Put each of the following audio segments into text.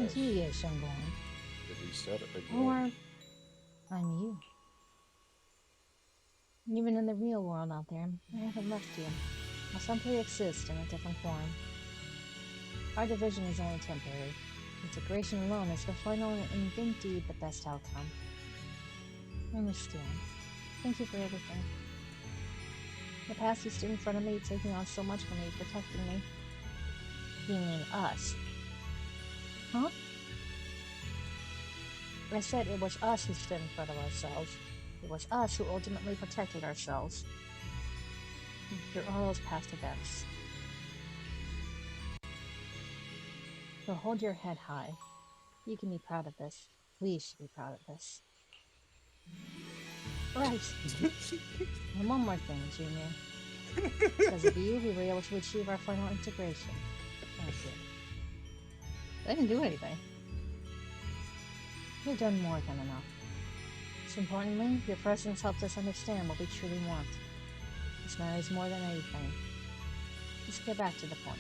talking to you, Shengbong. Did we set it again? Or I'm you. Even in the real world out there, I haven't left you. I'll simply exist in a different form. Our division is only temporary. Integration alone is the final and indeed the best outcome. I understand. Thank you for everything. The past you stood in front of me, taking on so much for me, protecting me. You mean us? Huh? I said it was us who stood in front of ourselves. It was us who ultimately protected ourselves through all those past events. So hold your head high. You can be proud of this. We should be proud of this. Right. And one more thing, Junior. Because of you, we were able to achieve our final integration. Thank you. I didn't do anything. You've done more than enough. Most importantly, your presence helps us understand what we truly want. This matters more than anything. Let's get back to the point.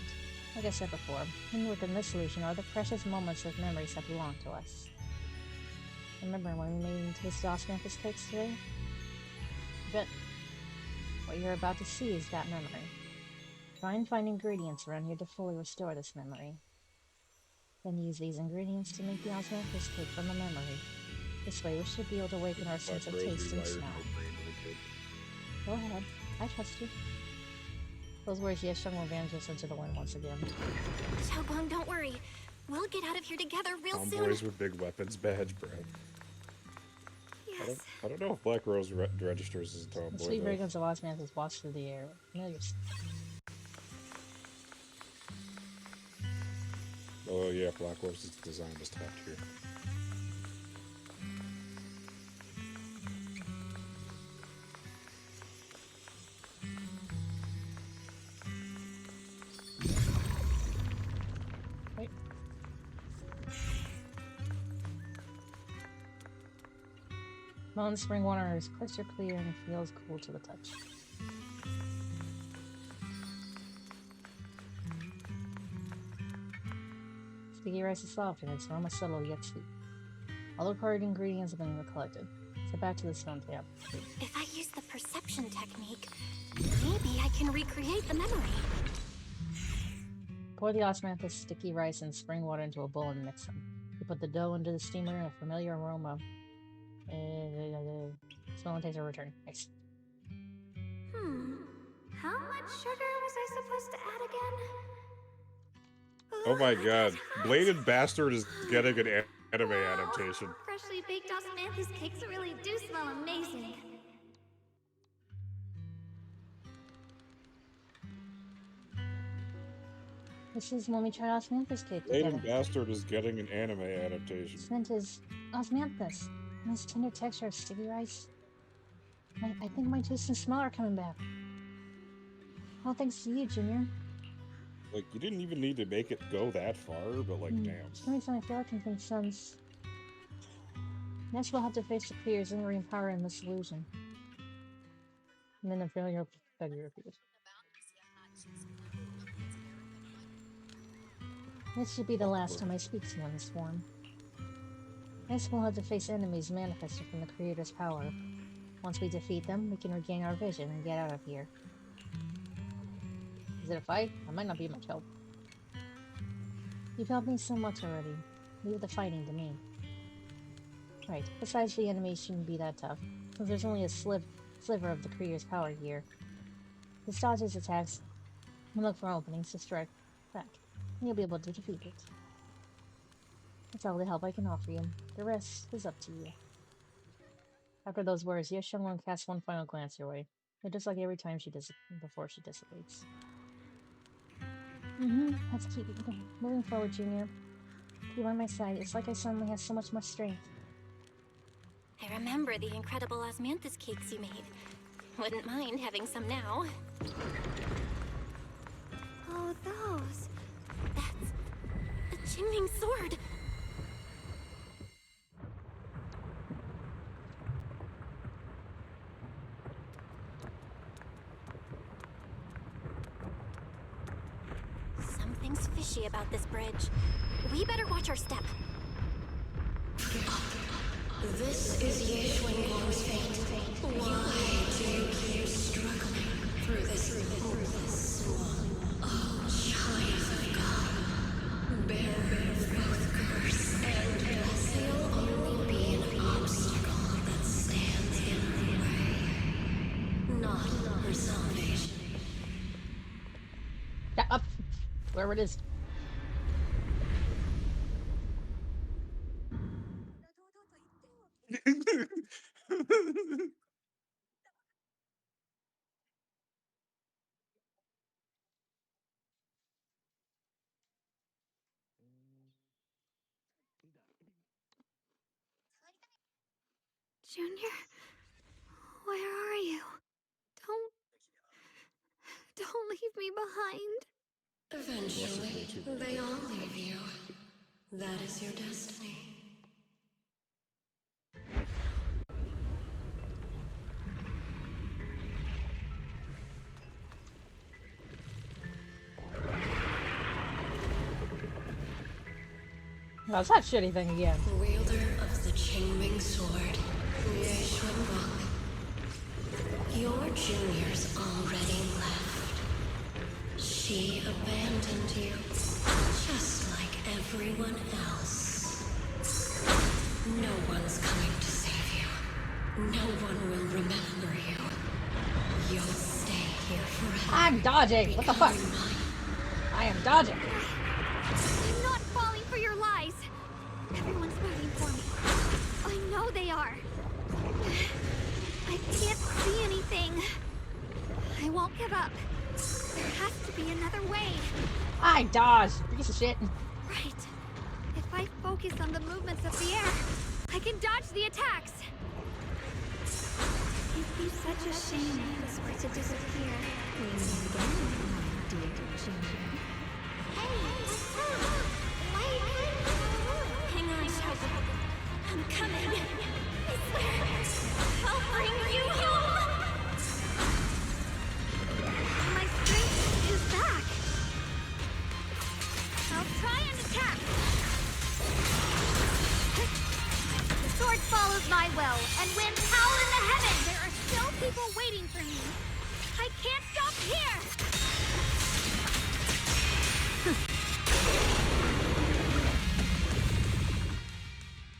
Like I said before, hidden within this solution are the precious moments of memories that belong to us. Remember when we made and tasted osmanthus cakes today? But what you're about to see is that memory. Try and find ingredients around here to fully restore this memory. Then use these ingredients to make the osmanthus cake from the memory. This way we should be able to awaken our sense of taste and smell. Go ahead, I trust you. Those words, yes, Shung will vanish us into the wind once again. Xiaobang, don't worry. We'll get out of here together real soon. Tomboys with big weapons badge, bro. Yes. I don't know if Black Rose registers as a tomboy. The sweet fragrance of osmanthus walks through the air. Familiar. Oh yeah, Black Rose's design is top tier. Wait. Mountain spring water is crystal clear and feels cool to the touch. Sticky rice is soft and its aroma subtle yet sweet. All the required ingredients have been collected. So back to the stone tap. If I use the perception technique, maybe I can recreate the memory. Pour the osmanthus, sticky rice, and spring water into a bowl and mix them. You put the dough into the steamer and a familiar aroma. Smell and taste are returned. Nice. How much sugar was I supposed to add again? Oh my god, that's hot. Bladed Bastard is getting an anime adaptation. Freshly baked osmanthus cakes really do smell amazing. This is when we tried osmanthus cake Bladed together. Bastard is getting an anime adaptation. Scent is osmanthus. And this tender texture of sticky rice. I think my taste and smell are coming back. All thanks to you, Junior. Like, you didn't even need to make it go that far, but like, damn. For some reason I feel like it makes sense. Next we'll have to face the clears and re-empower in this illusion. And then the failure beggar appears. This should be the last time I speak to you in this form. Next we'll have to face enemies manifested from the Creator's power. Once we defeat them, we can regain our vision and get out of here. Is it a fight? I might not be much help. You've helped me so much already. Leave the fighting to me. Right, besides the enemies shouldn't be that tough, since there's only a sliver of the Creator's power here. Just dodge his attacks and look for openings to strike back, and you'll be able to defeat it. That's all the help I can offer you. The rest is up to you. After those words, Ye Xiongwen casts one final glance your way, but just like every time before she dissipates. Let's keep moving forward, Junior. If you're on my side, it's like I suddenly have so much more strength. I remember the incredible osmanthus cakes you made. Wouldn't mind having some now. Oh, those. That's a Qingming sword. Something's fishy about this bridge. We better watch our step. This is Yunkai's fate. Why do you keep struggling through this hopeless swamp? Oh, child of God, bearer of both curse and blessing, you'll only be an obstacle that stands in her way, not her salvation. Yeah, up. Wherever it is. Junior, where are you? Don't leave me behind. Eventually, they all leave you. That is your destiny. No, it's that shitty thing again. Wielder of the Qingming sword, Yunkui. Your junior's already left. She abandoned you, just like everyone else. No one's coming to save you. No one will remember you. You'll stay here forever. I'm dodging. What the fuck? I am dodging. I'm not falling for your lies. Everyone's waiting for me. I know they are. I can't see anything. I won't give up. There has to be another way. I dodged. Piece of shit. Right. If I focus on the movements of the air, I can dodge the attacks. It'd be such a shame if this were to disappear. Hang on, Shaka. I'm coming. I swear. I'll bring you home. My strength is back. I'll try and attack. The sword follows my will and wins howl in the heavens. There are still people waiting for me. I can't stop here.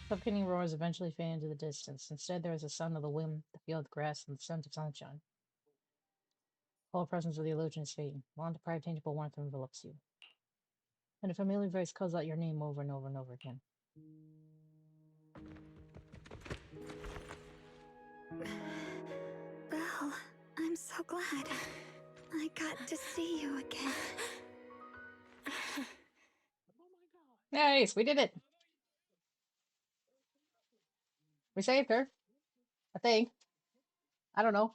Suffocating roars eventually fade into the distance. Instead, there is the sound of the wind, the field of grass, and the scent of sunshine. The whole presence of the illusion is fading. Long-deprived tangible warmth envelops you. And a familiar voice calls out your name over and over and over again. Belle, I'm so glad. I got to see you again. Nice, we did it! We saved her. I think. I don't know.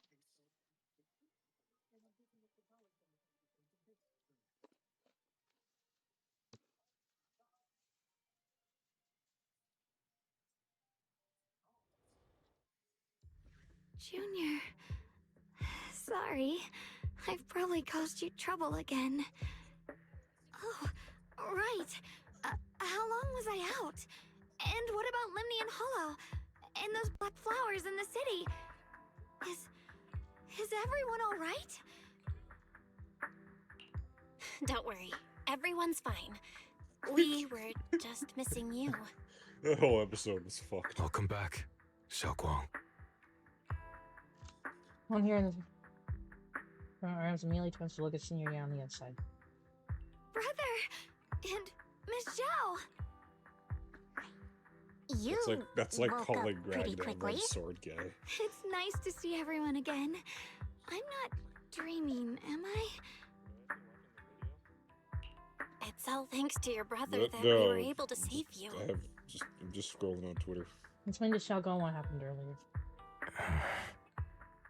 Junior, sorry. I've probably caused you trouble again. Oh, right. How long was I out? And what about Limnian Hollow? And those black flowers in the city? Is everyone all right? Don't worry. Everyone's fine. We were just missing you. The whole episode was fucked. Welcome back, Xiaoguang. One here in the front arms immediately turns to look at Senior Yang on the outside. Brother! And Miss Zhao! You That's like woke calling up pretty Ragnar quickly. Red Sword guy. It's nice to see everyone again. I'm not dreaming, am I? It's all thanks to your brother that we were able to save you. I'm just scrolling on Twitter. Explain to Xiaoguang what happened earlier.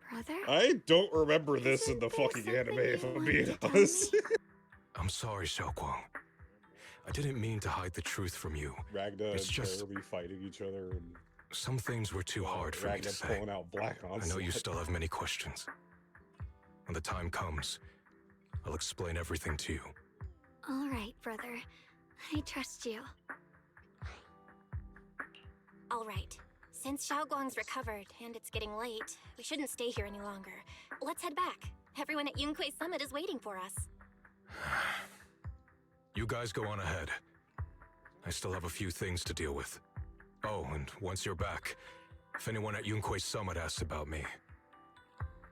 Brother? I don't remember this in Isn't the there fucking something anime, you if I'm want being to tell honest. me? I'm sorry, Xiaoguang. I didn't mean to hide the truth from you. Ragnar It's and just- Charlie fighting each other, and Some things were too hard for me Ragnar to say. pulling out black on. I know you still have many questions. When the time comes, I'll explain everything to you. All right, brother. I trust you. All right. Since Xiaoguang's recovered and it's getting late, we shouldn't stay here any longer. Let's head back. Everyone at Yunkui Summit is waiting for us. You guys go on ahead. I still have a few things to deal with. Oh, and once you're back, if anyone at Yunkui Summit asks about me,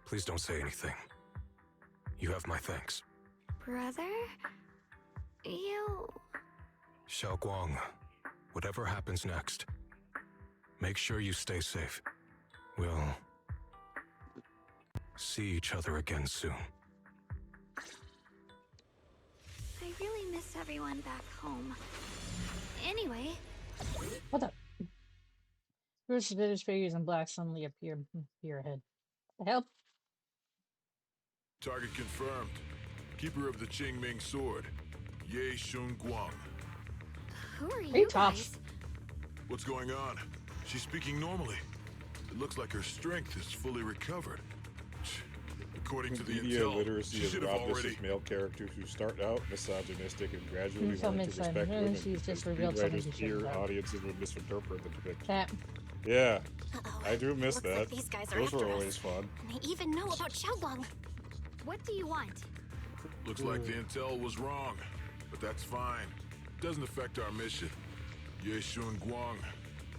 please don't say anything. You have my thanks. Brother? You... Xiaoguang, whatever happens next, make sure you stay safe. We'll see each other again soon. I really miss everyone back home. Anyway, What the? Bruce's village figures in black suddenly appear ahead. The hell? Target confirmed. Keeper of the Qingming sword, Ye Guang. who are Hey, you Tops. guys? What's going on? She's speaking normally. It looks like her strength is fully recovered. According to the Media intel, literacy she has should have robbed us already. as male characters who start out misogynistic and gradually Some learn to insight. respect women. She's just because revealed something screenwriters she fear shouldn't have. audiences would misinterpret the depiction. Cat. Yeah, Uh-oh. I do miss Looks that. like these guys are Those after were us. always fun. And they even know about Xiaoguang. What do you want? Looks like the intel was wrong, but that's fine. Doesn't affect our mission. Ye Guang,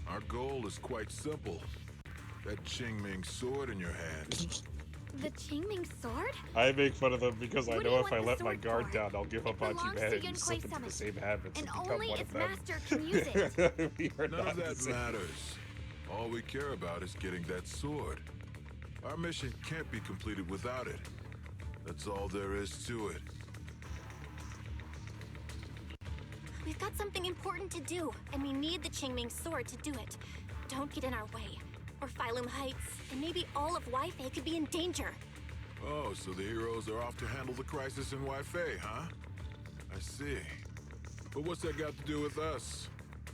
our goal is quite simple. That Qingming sword in your hand. The Qingming sword? I make fun of them because I What do know you if I want let the my sword guard for? down, I'll give It up on belongs to humanity and Yunkui slip into the Summit. same habits And and become only one its of them. master can use it. We are None not of the that same. matters. All we care about is getting that sword. Our mission can't be completed without it. That's all there is to it. We've got something important to do, and we need the Qingming sword to do it. Don't get in our way, or Phylum Heights, and maybe all of Wi-Fi could be in danger. Oh, so the heroes are off to handle the crisis in Wi-Fi, huh? I see. But what's that got to do with us?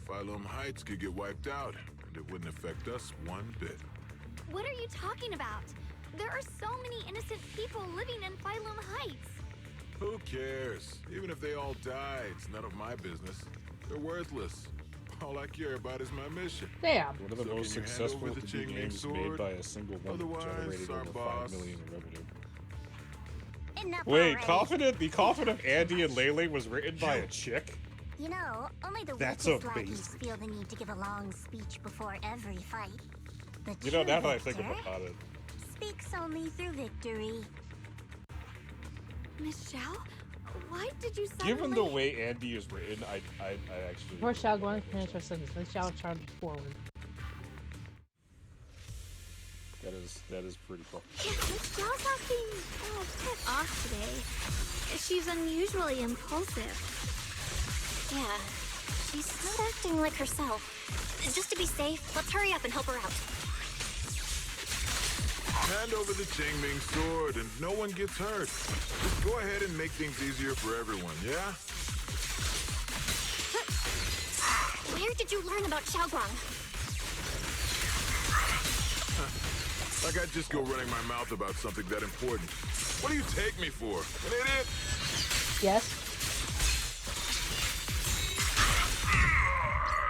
Phylum Heights could get wiped out, and it wouldn't affect us one bit. What are you talking about? There are so many innocent people living in Phylum Heights. Who cares? Even if they all die, it's none of my business. They're worthless. All I care about is my mission. Damn. One of the So most can you hand successful over the 3D Qingming games made sword? by a single woman, Otherwise, generating our over boss- 5 million in revenue. Enough Wait, already. the Coffin of Andy and Lele was written by a chick? You know, only the That's weakest lackeys amazing. feel the need to give a long speech before every fight. The You know, true now that I think victor about it. speaks only through victory. Miss Xiao, why did you suddenly... Given the way Andy is written, I actually... Before Xiaoguang finished her sentence, Miss Xiao charged forward. That is pretty cool. Miss Xiao's acting pissed off today. She's unusually impulsive. Yeah, she's not acting like herself. Just to be safe, let's hurry up and help her out. Hand over the Qingming sword and no one gets hurt. Just go ahead and make things easier for everyone, yeah? Where did you learn about Xiaoguang? Like I'd just go running my mouth about something that important. What do you take me for? An idiot? Yes.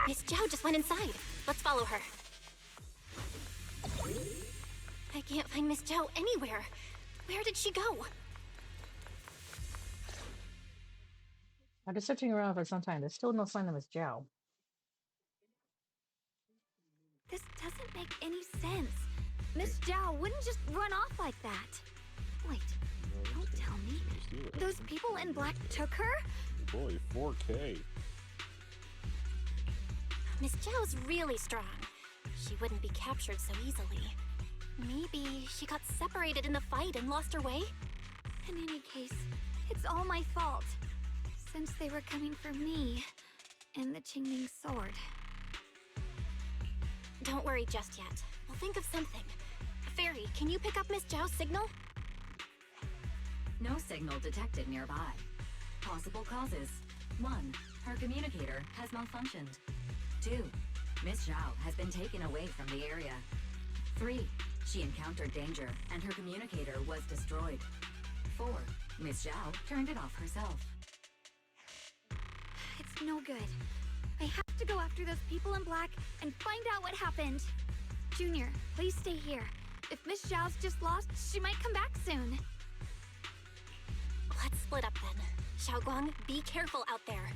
Miss Zhao just went inside. Let's follow her. I can't find Miss Zhao anywhere. Where did she go? I've been searching around for some time. There's still no sign of Miss Zhao. This doesn't make any sense. Miss Zhao wouldn't just run off like that. Wait, don't tell me. Those people in black took her? Boy, 4K. Miss Zhao's really strong. She wouldn't be captured so easily. Maybe she got separated in the fight and lost her way? In any case, it's all my fault. Since they were coming for me and the Qingming sword. Don't worry just yet. We'll think of something. Fairy, can you pick up Miss Zhao's signal? No signal detected nearby. Possible causes. 1. Her communicator has malfunctioned. 2. Miss Zhao has been taken away from the area. 3. She encountered danger and her communicator was destroyed. 4. Miss Zhao turned it off herself. It's no good. I have have to go after those people in black and find out what happened. Junior, please stay here. If Miss Zhao's just lost, she might come back soon. Let's split up then. Xiaoguang, be careful out there.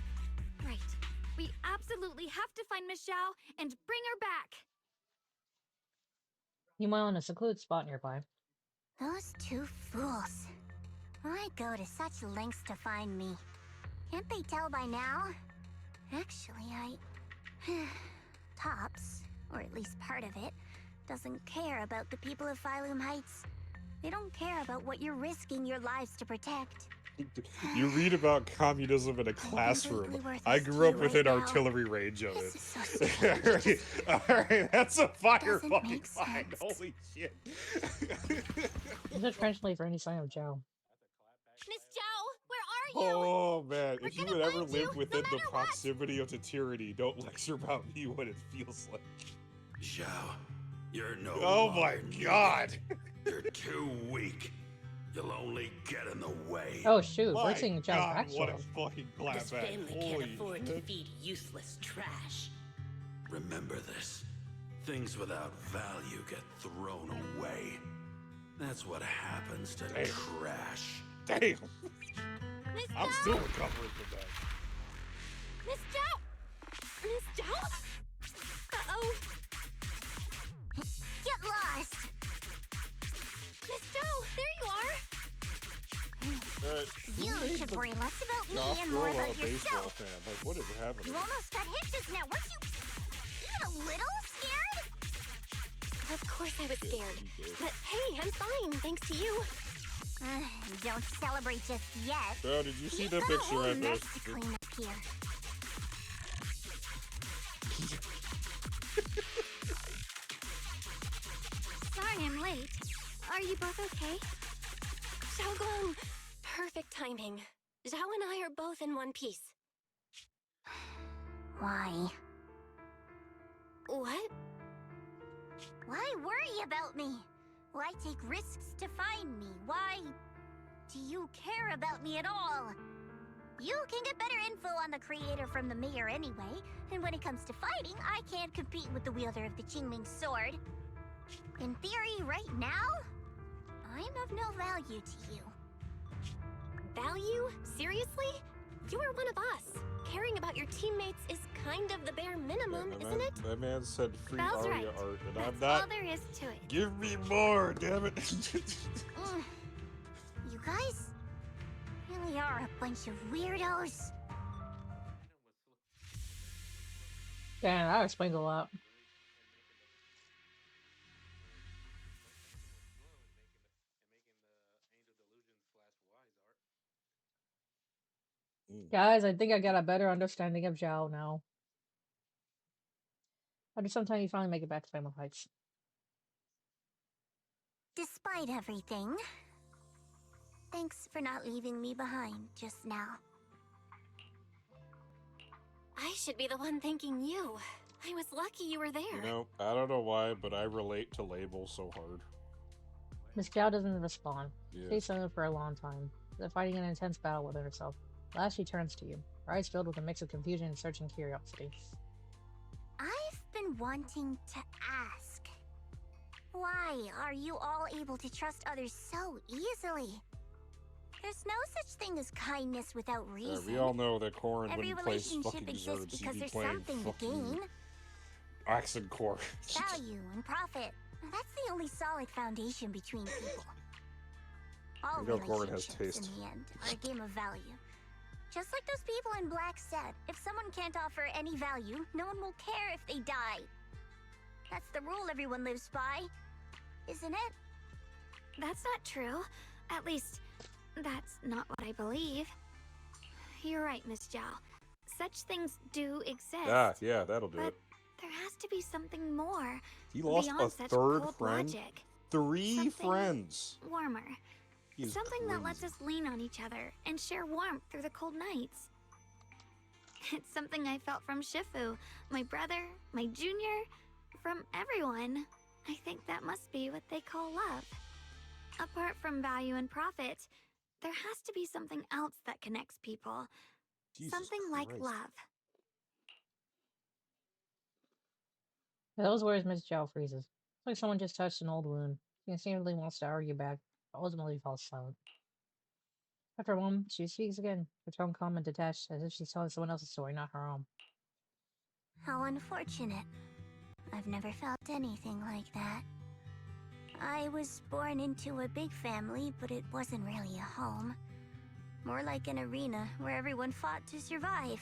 Right. We absolutely have to find Miss Zhao and bring her back. You might want a secluded spot nearby. Those two fools. Why go to such lengths to find me? Can't they tell by now? Actually, Tops, or at least part of it, doesn't care about the people of Phylum Heights. They don't care about what you're risking your lives to protect. You read about communism in a classroom. I grew up within artillery range of it. Alright, that's a fire fucking line. Holy shit. There's no translate for any sign of Zhao. Miss Zhao, where are you? Oh man, if you gonna would ever find you, live within no the matter what. proximity of the tyranny, don't lecture about me what it feels like. Zhao, you're no Oh my longer god. needed. You're too weak. You'll only get in the way. Oh shoot, My we're seeing Zhao's god, what a backstory. fucking This clapback. family Holy can't afford to shit. feed useless trash. Remember this. Things without value get thrown away. That's what happens to Damn. trash. Damn. Miss I'm Zhao? still recovering from that. Miss Zhao? Miss Zhao? Uh-oh. Get lost! Miss Zhao, there you are. You should worry less about me Josh and more Grohl, a about baseball yourself. fan. Like, what is happening? You almost got hit just now. Weren't you even a little scared? Of course I was scared. But hey, I'm fine, thanks to you. Don't celebrate just yet. Bro, did you see You've the got a picture whole I mess to posted? clean up here. Sorry I'm late. Are you both okay? Xiaoguang, perfect timing. Zhao and I are both in one piece. Why? What? Why worry about me? Why take risks to find me? Why do you care about me at all? You can get better info on the creator from the mayor anyway, and when it comes to fighting, I can't compete with the wielder of the Qingming sword. In theory, right now, I'm of no value to you. Value? Seriously? You are one of us. Caring about your teammates is kind of the bare minimum, isn't it? That man said free Belle's Aria right. art, and That's I'm not. all there is to it. Give me more, damn it. You guys really are a bunch of weirdos. Damn, that explains a lot. Guys, I think I got a better understanding of Zhao now. After some time, you finally make it back to Phylum Heights. Despite everything, thanks for not leaving me behind just now. I should be the one thanking you. I was lucky you were there. You know, I don't know why, but I relate to Label so hard. Miss Zhao doesn't respond. Yeah. She's silent for a long time. They're fighting an intense battle within herself. Last, she turns to you, her eyes filled with a mix of confusion and searching curiosity. I've been wanting to ask. Why are you all able to trust others so easily? There's no such thing as kindness without reason. We all know that Corrin Every wouldn't place relationship fucking exists Zerds. He'd because be there's playing something to fucking gain. Accent Core. Value and profit. That's the only solid foundation between people. All You know Corrin has relationships, taste. in the end, are a game of value. Just like those people in black said, if someone can't offer any value, no one will care if they die. That's the rule everyone lives by, isn't it? That's not true. At least, that's not what I believe. You're right, Miss Zhao. Such things do exist. Yeah, that'll do But it. there has to be something more. He lost beyond a such third cold friend? logic. 3 something- friends. Warmer. He is Something that lets crazy. us lean on each other and share warmth through the cold nights. It's something I felt from Shifu, my brother, my junior, from everyone. I think that must be what they call love. Apart from value and profit, there has to be something else that connects people. Jesus Something like Christ. love. Those words Miss Zhao freezes. It's like someone just touched an old wound. She seemingly wants to argue back, but ultimately falls silent. After a moment, she speaks again, her tone calm and detached, as if she's telling someone else's story, not her own. How unfortunate. I've never felt anything like that. I was born into a big family, but it wasn't really a home. More like an arena where everyone fought to survive.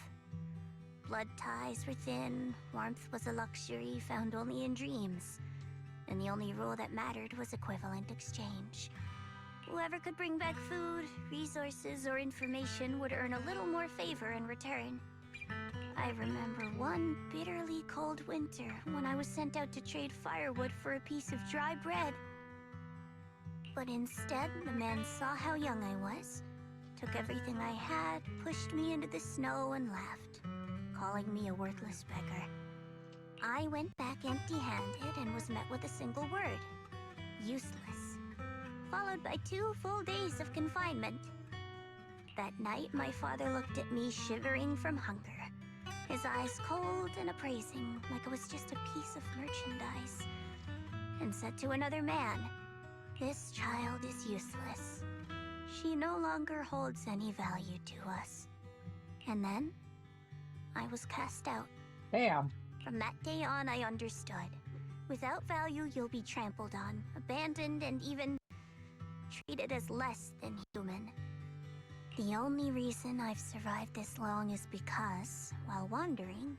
Blood ties were thin, warmth was a luxury found only in dreams, and the only rule that mattered was equivalent exchange. Whoever could bring back food, resources, or information would earn a little more favor in return. I remember one bitterly cold winter when I was sent out to trade firewood for a piece of dry bread. But instead, the man saw how young I was, took everything I had, pushed me into the snow, and left, calling me a worthless beggar. I went back empty-handed and was met with a single word: useless, followed by 2 full days of confinement. That night, my father looked at me shivering from hunger, his eyes cold and appraising, like it was just a piece of merchandise, and said to another man, "This child is useless. She no longer holds any value to us." And then, I was cast out. Damn. From that day on, I understood. Without value, you'll be trampled on, abandoned, and even treated as less than human. The only reason I've survived this long is because, while wandering,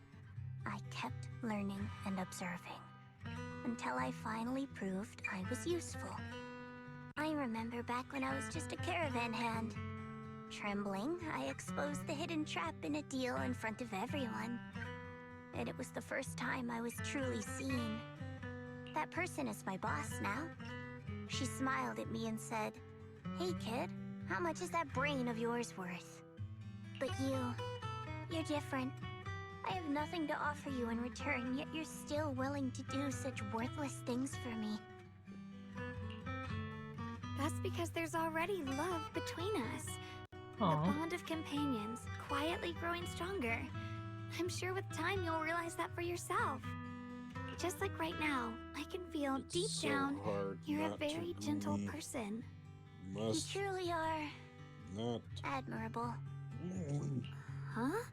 I kept learning and observing, until I finally proved I was useful. I remember back when I was just a caravan hand. Trembling, I exposed the hidden trap in a deal in front of everyone. And it was the first time I was truly seen. That person is my boss now. She smiled at me and said, "Hey kid, how much is that brain of yours worth?" But you're different. I have nothing to offer you in return, yet you're still willing to do such worthless things for me. That's because there's already love between us. Aw. The bond of companions, quietly growing stronger. I'm sure with time you'll realize that for yourself. Just like right now, I can feel deep so down hard you're a not to very gentle believe. person. You Must truly are not. admirable. Huh?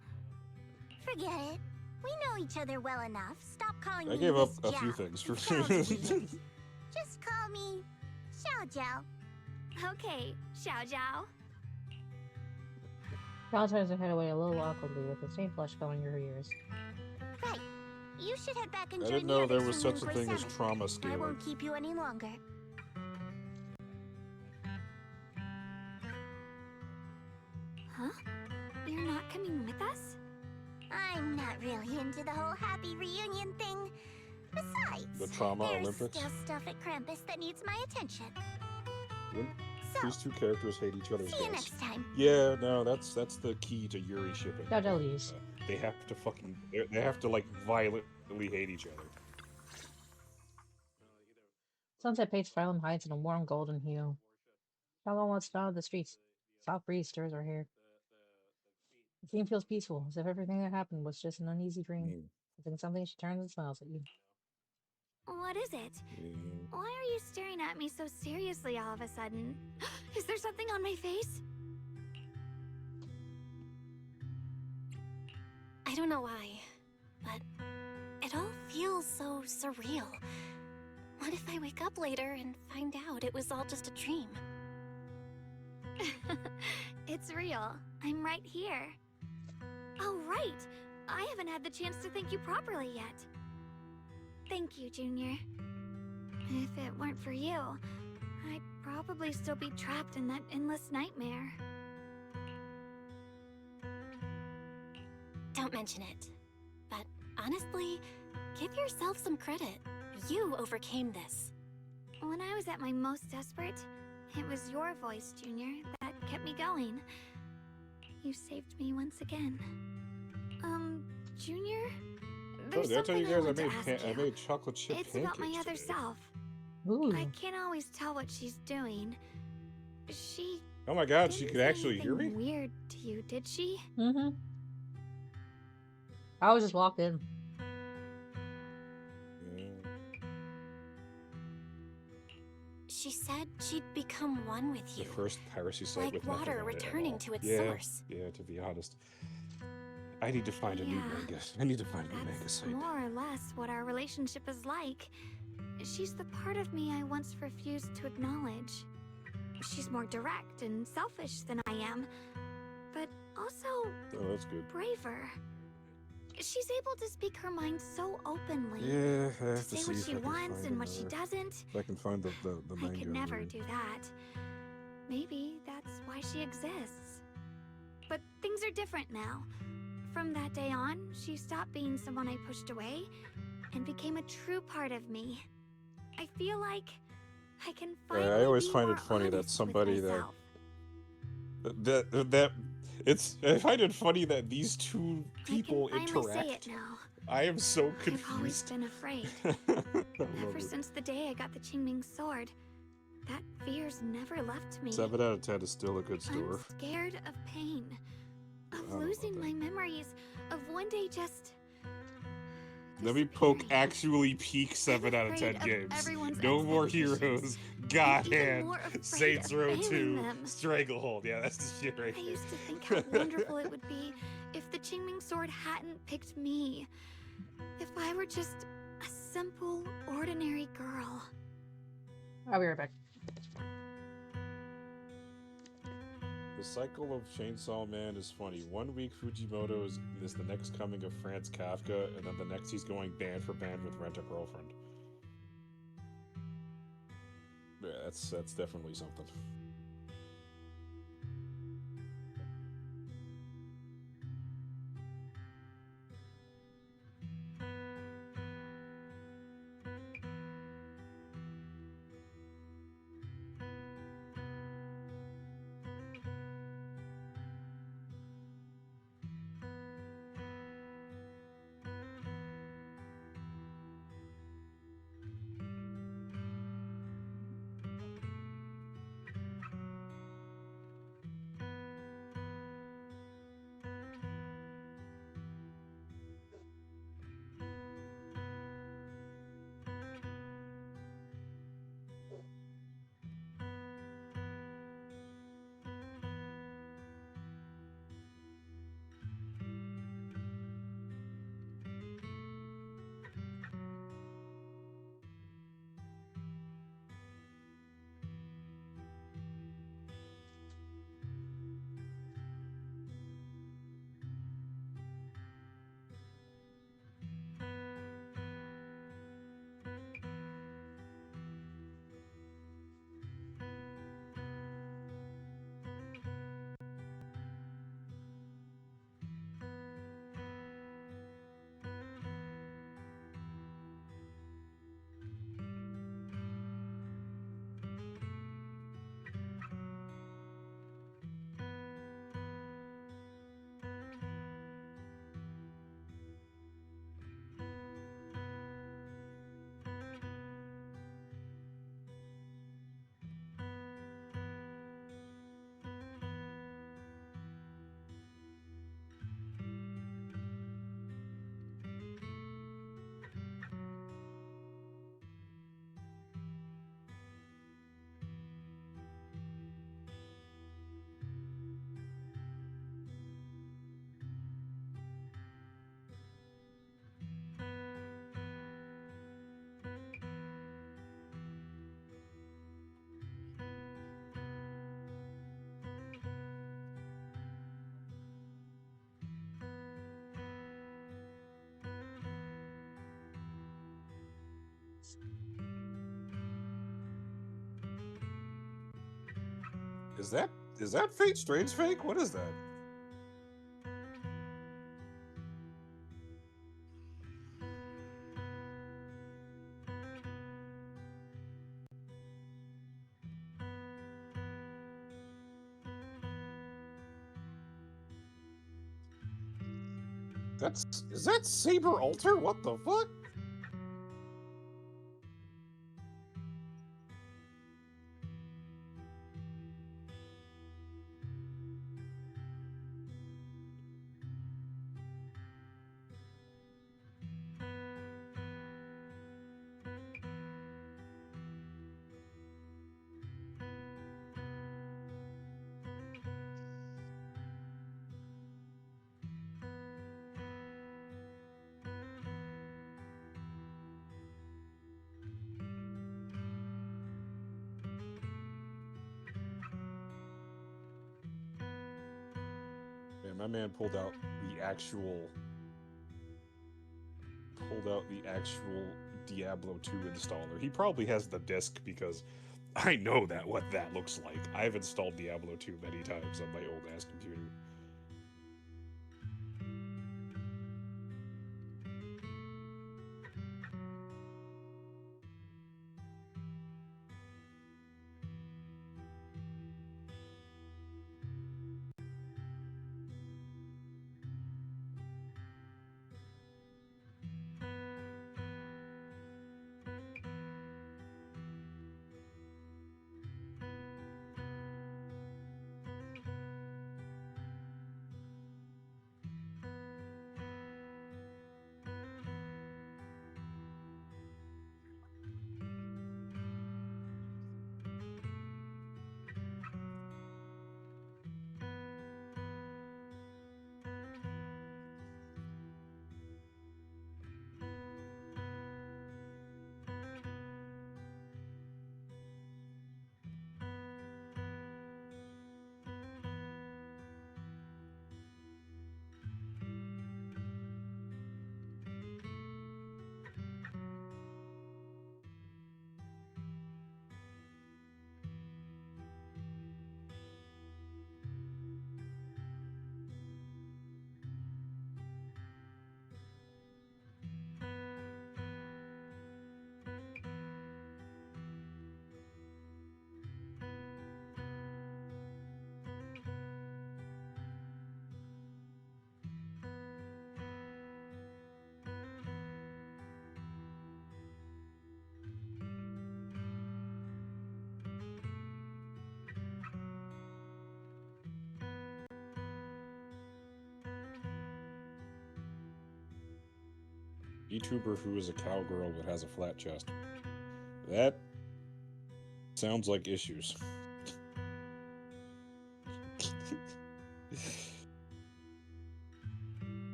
Forget it. We know each other well enough. Stop calling I me gave up Miss a few Zhao. things for It sounds weird. Just call me Xiao Jiao. Okay, Xiao Jiao. Val turns her head away a little awkwardly with the same flush going her ears. Right. You should head back and I join didn't the know other there was such a Yunkui thing as 7. trauma I scaling. won't keep you any longer. Huh? You're not coming with us? I'm not really into the whole happy reunion thing. Besides, The trauma there's Olympics? still stuff at Krampus that needs my attention. Yep. So, These two characters hate each other's see you guts. next time. Yeah, no, that's the key to Yuri shipping. Zhao Zhao leaves. They have to fucking they have to like violently hate each other. Sunset paints Phylum hides in a warm golden hue. Shallow wants to out of the streets. Soft breeze stirs her hair. The scene feels peaceful, as if everything that happened was just an uneasy dream. Mm. Then something she turns and smiles at you. What is it? Why are you staring at me so seriously all of a sudden? Is there something on my face? I don't know why, but it all feels so surreal. What if I wake up later and find out it was all just a dream? It's real. I'm right here. Oh, right. I haven't had the chance to thank you properly yet. Thank you, Junior. If it weren't for you, I'd probably still be trapped in that endless nightmare. Don't mention it. But honestly, give yourself some credit. You overcame this. When I was at my most desperate, it was your voice, Junior, that kept me going. You saved me once again. Junior? Oh, There's did I tell you something guys I want to ask I you. made chocolate chip It's pancakes about my other today. self. Ooh. I can't always tell what she's doing. She Oh my god, she didn't could say actually hear me? anything weird to you, did she? Mm-hmm. I was just walked in. She said she'd become one with you. The first piracy site Like with water nothing on it at returning all. to its Yeah, source. yeah, to be honest. I need to find a new manga. I need to find a new manga That's site. more or less what our relationship is like. She's the part of me I once refused to acknowledge. She's more direct and selfish than I am, but also Oh, that's good. braver. She's able to speak her mind so openly. Yeah, I to have to say see what if she I can wants find and what she another- doesn't. If I can find the I manga. could never maybe. do that. Maybe that's why she exists. But things are different now. From that day on, she stopped being someone I pushed away and became a true part of me. I feel like I can finally I always be find more it funny that honest with somebody myself. that it's. I find it funny that these two people I can finally interact. say it now. I am so I've always confused. been afraid. I love Ever it. since the day I got the Qingming sword, that fear's never left me. 7 out of 10 is still a good score. I'm scared of pain, I of don't know losing about my that. memories, of one day just Let me poke disappearing. actually peak 7 out of 10 afraid of games. everyone's No more expectations. heroes. I'm God even Hand. more afraid Saints of Row failing 2. them. Stranglehold. Yeah, that's the shit right I there. used to think how wonderful it would be if the Qingming sword hadn't picked me. If I were just a simple, ordinary girl. I'll be right back. The cycle of Chainsaw Man is funny. 1 week Fujimoto is the next coming of Franz Kafka, and then the next he's going band for band with Rent a Girlfriend. Yeah, that's definitely something. Is that Fate Strange fake? What is that? Is that Saber Alter? What the fuck? And my man pulled out the actual Diablo 2 installer. He probably has the disc because I know that what that looks like. I've installed Diablo 2 many times on my old ass computer. YouTuber who is a cowgirl but has a flat chest. That sounds like issues.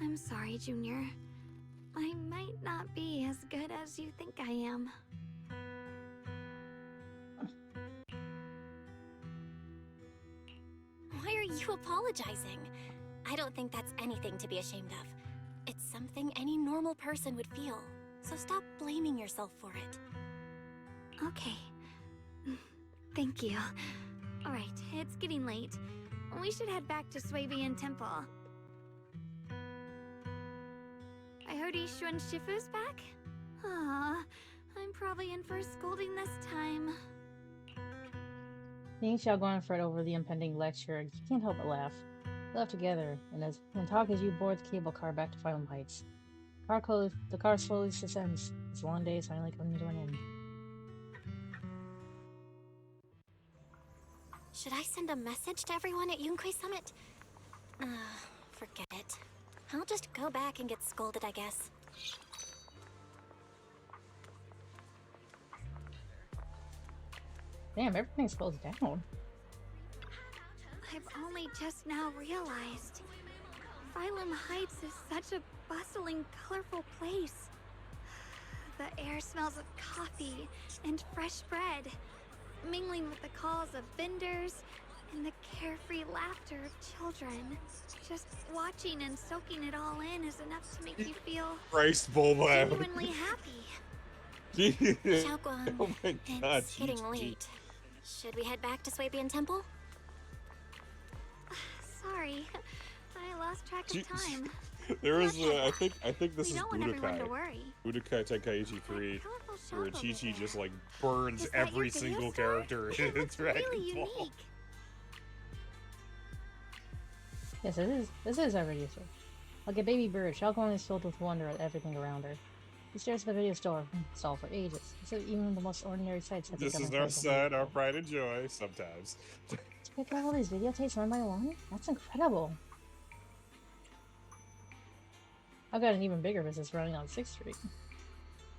I'm sorry, Junior. I might not be as good as you think I am. Why are you apologizing? I don't think that's anything to be ashamed of. It's something any normal person would feel. So stop blaming yourself for it. Okay. Thank you. Alright, it's getting late. We should head back to Swabian Temple. I heard Ishuan Shifu's back? Aw, I'm probably in for a scolding this time. Seeing Xiaoguan fret over the impending lecture, you can't help but laugh. They left together, and talk as you board the cable car back to Final Heights. The car slowly descends. This long day is finally coming to an end. Should I send a message to everyone at Yunkui Summit? Forget it. I'll just go back and get scolded, I guess. Damn, everything's closed down. I've only just now realized. Phylum Heights is such a bustling, colorful place. The air smells of coffee and fresh bread, mingling with the calls of vendors and the carefree laughter of children. Just watching and soaking it all in is enough to make you feel Christ, Bulma. genuinely happy. Xiaoguan, Oh my god, it's getting late. Should we head back to Swabian Temple? Sorry, I lost track of time. There is I think this We is don't want everyone to Budokai. worry. Budokai Tenkaichi 3, where Chi-Chi just like burns Is that your every video single store? character It in looks Dragon really Ball. unique. Yes, it is. This is our video store. Like a baby bird, Xiaoguan is filled with wonder at everything around her. He stares at the video store, stalled for ages. So even the most ordinary sights have This become is our incredible. son, our pride and joy, sometimes. To pick up all these videotapes one by one? That's incredible. I've got an even bigger business running on 6th Street.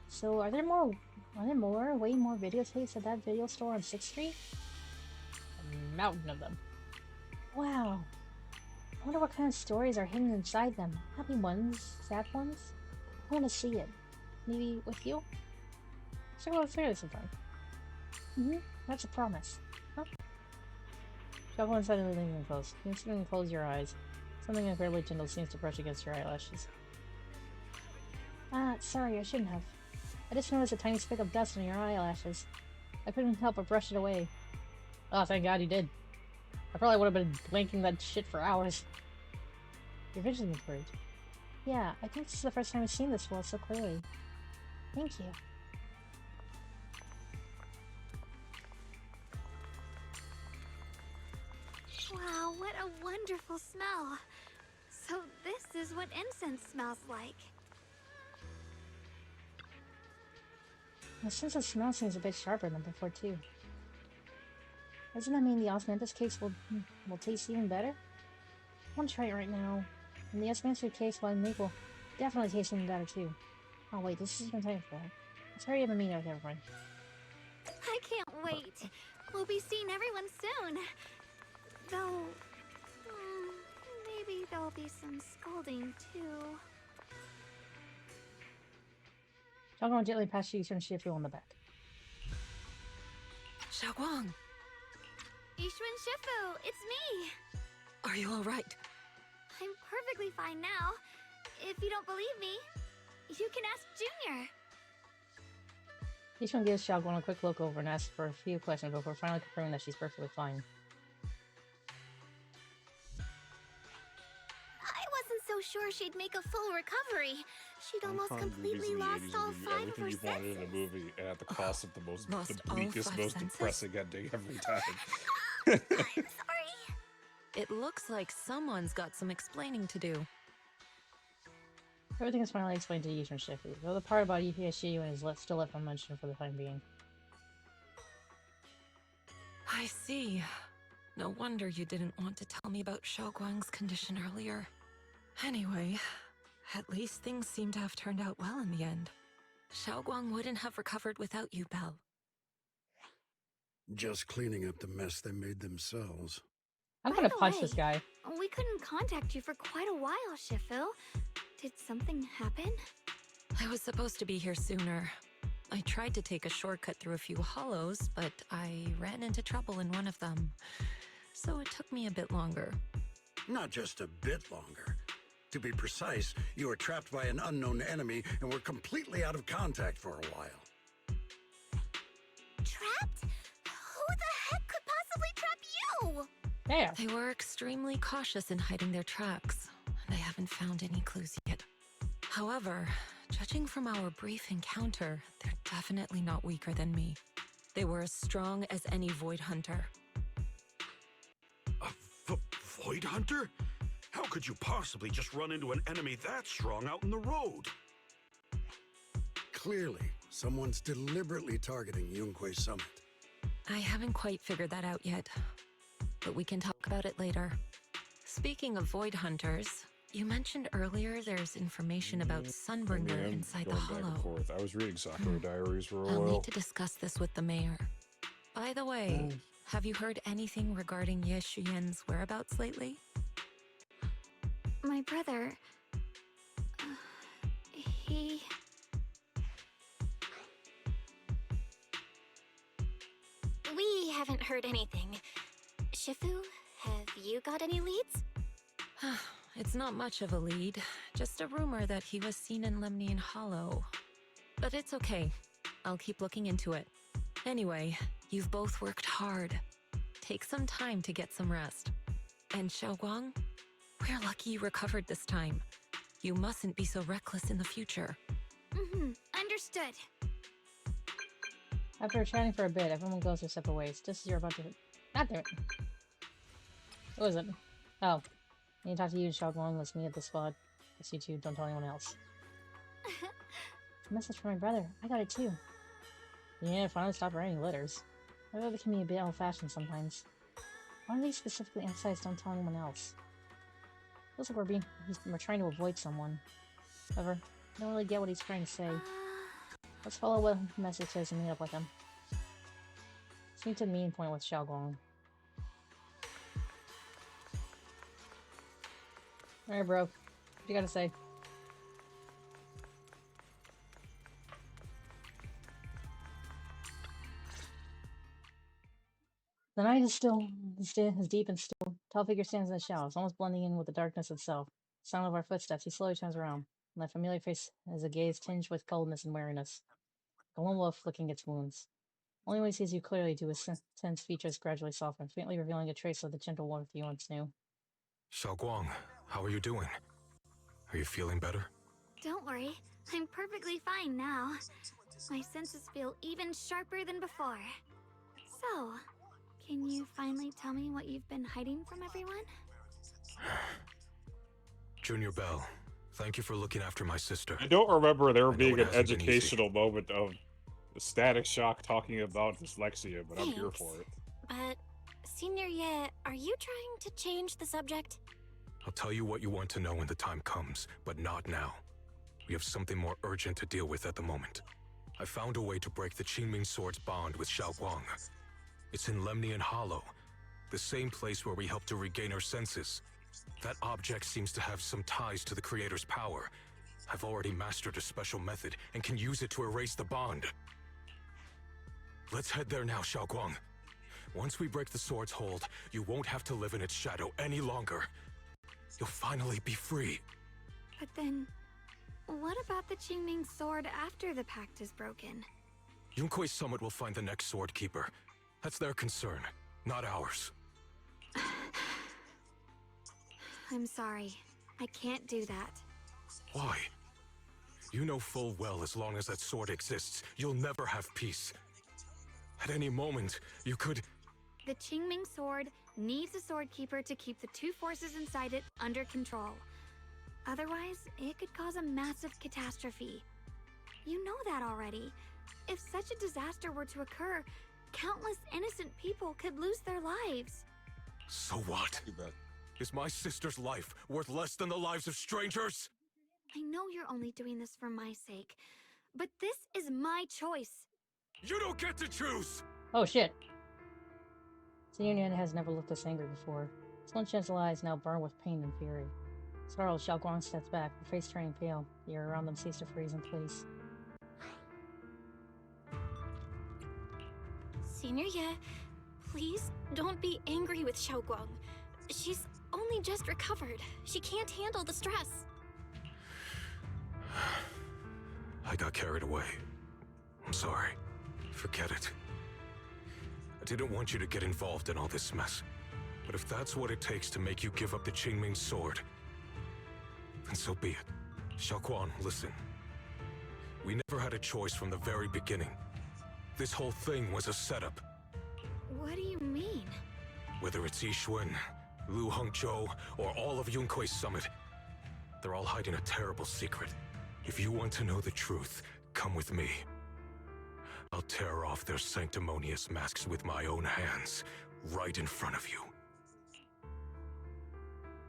So are there way more videotapes at that video store on 6th Street? A mountain of them. Wow. I wonder what kind of stories are hidden inside them. Happy ones, sad ones. I want to see it. Maybe with you? So we'll figure this sometime. That's a promise. Huh? Shuffle inside of the living clothes. You can close your eyes. Something incredibly gentle seems to brush against your eyelashes. Ah, sorry, I shouldn't have. I just noticed a tiny speck of dust on your eyelashes. I couldn't help but brush it away. Oh, thank God you did. I probably would have been blinking that shit for hours. Your vision improved. Yeah, I think this is the first time I've seen this world so clearly. Thank you. Wow, what a wonderful smell. So this is what incense smells like. The sense of smell seems a bit sharper than before, too. Doesn't that mean the osmanthus cakes will taste even better? I want to try it right now. And the osmanthus cakes while I make will definitely taste even better, too. Oh wait, this isn't time for that. Let's hurry up and meet up with everyone. I can't wait. We'll be seeing everyone soon. Though, maybe there'll be some scolding, too. Xiaoguang gently passed Yishun Shifu on the back. Xiaoguang! Yishun Shifu, it's me! Are you alright? I'm perfectly fine now. If you don't believe me, you can ask Junior. Yishun gives Xiaoguang a quick look over and asks for a few questions before finally confirming that she's perfectly fine. I wasn't so sure she'd make a full recovery. She'd almost completely lost all five of her everything you wanted in a movie at the cost of the bleakest, most depressing ending every time. I'm sorry. It looks like someone's got some explaining to do. Everything is finally explained to Yishun Shifu, though the part about EPSG is still left unmentioned for the time being. I see. No wonder you didn't want to tell me about Xiaoguang's condition earlier. Anyway, at least things seem to have turned out well in the end. Xiaoguang wouldn't have recovered without you, Belle. Just cleaning up the mess they made themselves. I'm gonna punch this guy. We couldn't contact you for quite a while, Shifu. Did something happen? I was supposed to be here sooner. I tried to take a shortcut through a few hollows, but I ran into trouble in one of them. So it took me a bit longer. Not just a bit longer. To be precise, you were trapped by an unknown enemy and were completely out of contact for a while. Trapped? Who the heck could possibly trap you? There. They were extremely cautious in hiding their tracks, and I haven't found any clues yet. However, judging from our brief encounter, they're definitely not weaker than me. They were as strong as any Void Hunter. A Void Hunter? How could you possibly just run into an enemy that strong out in the road? Clearly, someone's deliberately targeting Yunkui Summit. I haven't quite figured that out yet, but we can talk about it later. Speaking of Void Hunters, you mentioned earlier there's information about Sunbringer inside the hollow. I was reading Sakura Diaries for a while. I'll need to discuss this with the mayor. By the way, have you heard anything regarding Ye Shuyen's whereabouts lately? My brother... he... We haven't heard anything. Shifu, have you got any leads? It's not much of a lead, just a rumor that he was seen in Lemnian Hollow. But it's okay. I'll keep looking into it. Anyway, you've both worked hard. Take some time to get some rest. And Xiaoguang, we're lucky you recovered this time. You mustn't be so reckless in the future. Understood. After chatting for a bit, everyone goes their separate ways, just as you're about to... God damn it. What was it? Oh. I need to talk to you, Xiaoguang. Let's meet at the squad. Just you two, don't tell anyone else. A message from my brother. I got it too. Yeah, finally stopped writing letters. My brother can be a bit old-fashioned sometimes. Why do they specifically emphasize don't tell anyone else? Feels like we're trying to avoid someone. However, I don't really get what he's trying to say. Let's follow what the message says and meet up with him. Let's meet to the meeting point with Xiaoguang. Alright, bro. What you gotta say? The night is deep and still. Tall figure stands in the shadows, almost blending in with the darkness itself. Sound of our footsteps, he slowly turns around. And that familiar face has a gaze tinged with coldness and weariness. A lone wolf licking its wounds. Only when he sees you clearly do his tense features gradually soften, faintly revealing a trace of the gentle warmth you once knew. Xiaoguang, how are you doing? Are you feeling better? Don't worry, I'm perfectly fine now. My senses feel even sharper than before. So, can you finally tell me what you've been hiding from everyone? Junior Bell, thank you for looking after my sister. I don't remember there being an hasn't been easy. educational moment of Static Shock talking about dyslexia, but I'm here for it. But, Senior Ye, are you trying to change the subject? I'll tell you what you want to know when the time comes, but not now. We have something more urgent to deal with at the moment. I found a way to break the Qingming Sword's bond with Xiaoguang. It's in Lemnian Hollow, the same place where we helped to regain our senses. That object seems to have some ties to the Creator's power. I've already mastered a special method and can use it to erase the bond. Let's head there now, Xiaoguang. Once we break the sword's hold, you won't have to live in its shadow any longer. You'll finally be free. But then, what about the Qingming Sword after the pact is broken? Yunkui Summit will find the next sword keeper. That's their concern, not ours. I'm sorry. I can't do that. Why? You know full well as long as that sword exists, you'll never have peace. At any moment, you could... The Qingming Sword needs a sword keeper to keep the two forces inside it under control. Otherwise, it could cause a massive catastrophe. You know that already. If such a disaster were to occur, countless innocent people could lose their lives. So what? Is my sister's life worth less than the lives of strangers? I know you're only doing this for my sake, but this is my choice. You don't get to choose! Oh shit. Senior Ye has never looked this angry before. His one gentle eyes now burn with pain and fury. Startled, Xiaoguang steps back, her face turning pale. The air around them seems to freeze in place. Senior Ye, please don't be angry with Xiaoguang. She's only just recovered. She can't handle the stress. I got carried away. I'm sorry. Forget it. I didn't want you to get involved in all this mess. But if that's what it takes to make you give up the Qingming Sword, then so be it. Xiaoguang, listen. We never had a choice from the very beginning. This whole thing was a setup. What do you mean? Whether it's Yixuan, Lu Hongzhou, or all of Yunkui Summit, they're all hiding a terrible secret. If you want to know the truth, come with me. I'll tear off their sanctimonious masks with my own hands, right in front of you.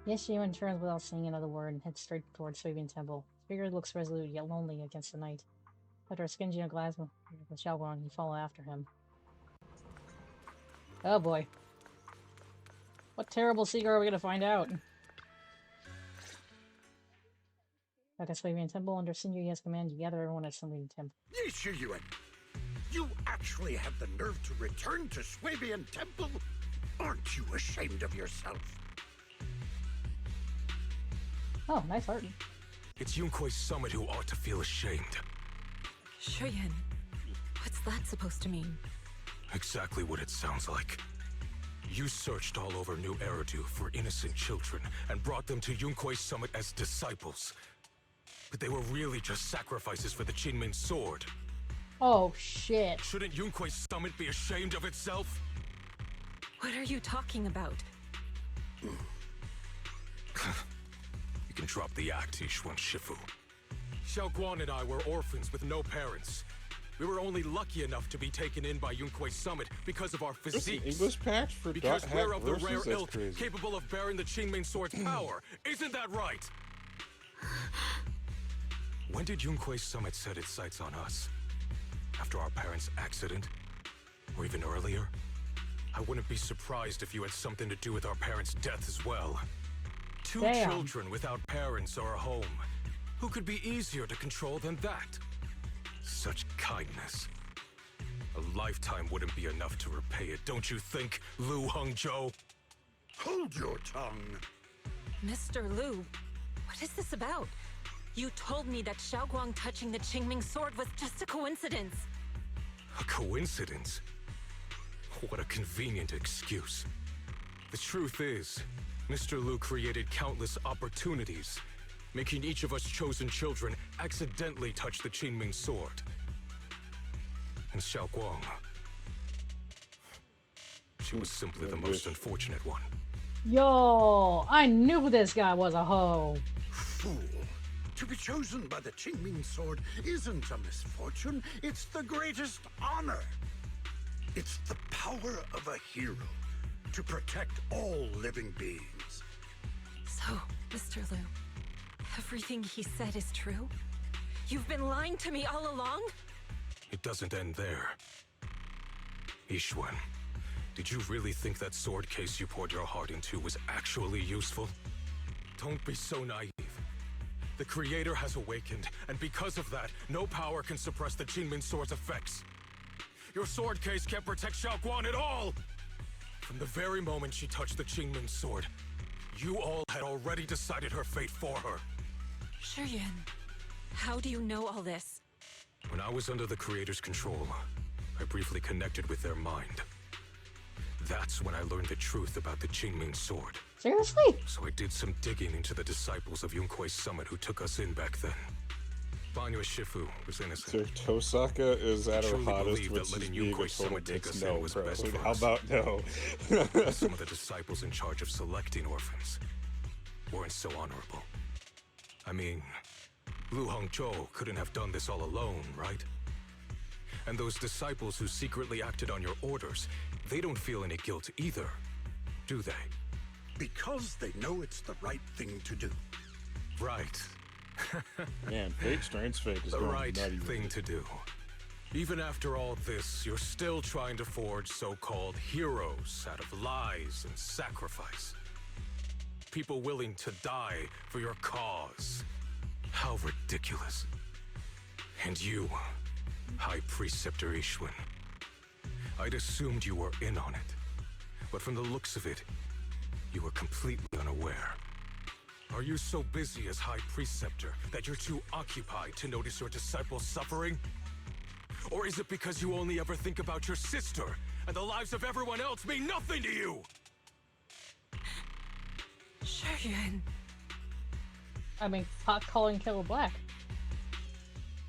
Yes, Yuan turns without saying another word and heads straight towards Sweeping Temple. His figure looks resolute yet lonely against the night. After a skingy glass with Xiaoguang, he follows after him. Oh boy. What terrible secret are we gonna find out? Back at Sweeping Temple, under Senior Ye's command, you gather everyone at Sweeping Temple. Yuan, you actually have the nerve to return to Swabian Temple? Aren't you ashamed of yourself? Oh, nice art. It's Yunkui Summit who ought to feel ashamed. Shuyan, what's that supposed to mean? Exactly what it sounds like. You searched all over New Eridu for innocent children and brought them to Yunkui Summit as disciples. But they were really just sacrifices for the Qingming Sword. Oh, shit. Shouldn't Yunkui Summit be ashamed of itself? What are you talking about? You can drop the act, Yixuan Shifu. Xiaoguang and I were orphans with no parents. We were only lucky enough to be taken in by Yunkui Summit because of our physiques. English patch for because we're of the rare That's ilk crazy. capable of bearing the Qingming Sword's power. Isn't that right? When did Yunkui Summit set its sights on us? After our parents' accident? Or even earlier? I wouldn't be surprised if you had something to do with our parents' death as well. Two Damn. children without parents or a home. Who could be easier to control than that? Such kindness. A lifetime wouldn't be enough to repay it, don't you think, Lu Hongzhou? Hold your tongue. Mr. Lu, what is this about? You told me that Xiaoguang touching the Qingming sword was just a coincidence. A coincidence? What a convenient excuse. The truth is, Mr. Lu created countless opportunities, making each of us chosen children accidentally touch the Qingming sword. And Xiaoguang, she was simply the most unfortunate one. Yo, I knew this guy was a hoe. Fool. To be chosen by the Qingming sword isn't a misfortune, it's the greatest honor. It's the power of a hero to protect all living beings. So, Mr. Lu, everything he said is true? You've been lying to me all along? It doesn't end there. Yixuan, did you really think that sword case you poured your heart into was actually useful? Don't be so naive. The Creator has awakened, and because of that, no power can suppress the Qingming sword's effects. Your sword case can't protect Xiaoguang at all! From the very moment she touched the Qingming sword, you all had already decided her fate for her. Shuyuan, how do you know all this? When I was under the Creator's control, I briefly connected with their mind. That's when I learned the truth about the Qingming sword. Seriously? So I did some digging into the disciples of Yunkui Summit who took us in back then. Banyu Shifu was innocent. So Tosaka is at her truly hottest believe when that she's letting being a Yunkui total Summit take us bitch. in No, was bro. best for How us. about no? Some of the disciples in charge of selecting orphans weren't so honorable. I mean, Lu Hongzhou couldn't have done this all alone, right? And those disciples who secretly acted on your orders, they don't feel any guilt either, do they? Because they know it's the right thing to do. Right. Man, Strange Fate is The going right nutty with thing it. to do. Even after all this, you're still trying to forge so-called heroes out of lies and sacrifice. People willing to die for your cause. How ridiculous. And you, High Preceptor Yixuan. I'd assumed you were in on it. But from the looks of it, you were completely unaware. Are you so busy as High Preceptor that you're too occupied to notice your disciples suffering? Or is it because you only ever think about your sister, and the lives of everyone else mean nothing to you? Shuyuan. I mean, pot calling Killer Black.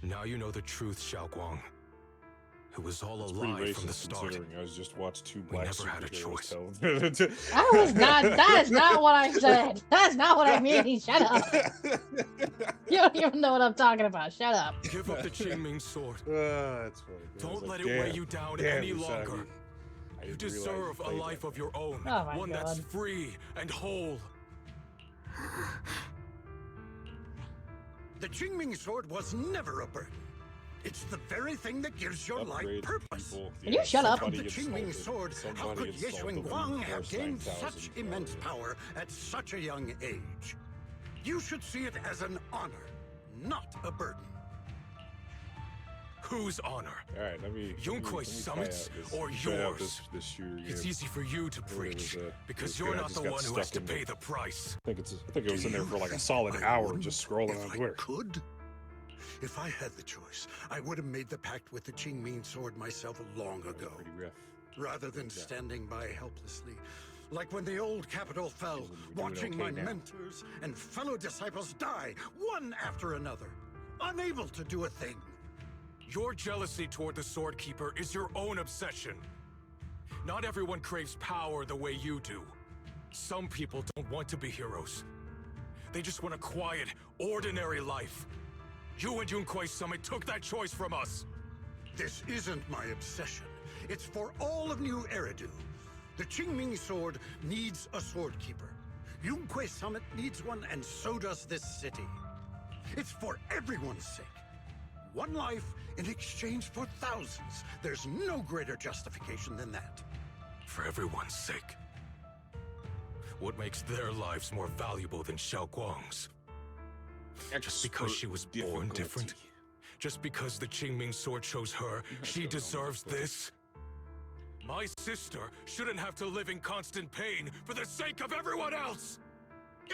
Now you know the truth, Xiaoguang. It was all a It's pretty lie from the racist start. considering I was just watched two We black never had a superheroes choice. tell. I was not. That is not what I said. That's not what I mean. Shut up. You don't even know what I'm talking about. Shut up. Give up the Qingming sword. That's funny. I was Don't like, let it weigh damn, you down damn, any Usagi. longer. I You didn't realize deserve a played life that. of your own. Oh my One that's God. free and whole. The Qingming sword was never a burden. It's the very thing that gives your life Upgrade purpose. people. Can you shut up? Without the Somebody Qingming insulted- sword, how somebody could insulted Yixuan them Guang in have Force gained 9000 such immense power at such a young age? You should see it as an honor, not a burden. Whose honor? All right, let me. Yunkui Summit's or try out yours? This shooter It's game. easy for you to It preach, was, because it was you're good. I not just the got one who has stuck to in pay the- the price. I think it was Do in there you for like a think solid I hour wouldn't just scrolling if on I Twitter. could? If I had the choice, I would have made the pact with the Qingming sword myself long ago, Pretty rough. rather than standing by helplessly. Like when the old capital fell, You're doing watching okay my now. mentors and fellow disciples die, one after another, unable to do a thing. Your jealousy toward the Sword Keeper is your own obsession. Not everyone craves power the way you do. Some people don't want to be heroes. They just want a quiet, ordinary life. You and Yunkui Summit took that choice from us. This isn't my obsession. It's for all of New Eridu. The Qingming sword needs a sword keeper. Yunkui Summit needs one, and so does this city. It's for everyone's sake. One life in exchange for thousands. There's no greater justification than that. For everyone's sake. what makes their lives more valuable than Xiaoguang's? Just because she was born different? Just because the Qingming sword chose her, she deserves this? My sister shouldn't have to live in constant pain for the sake of everyone else!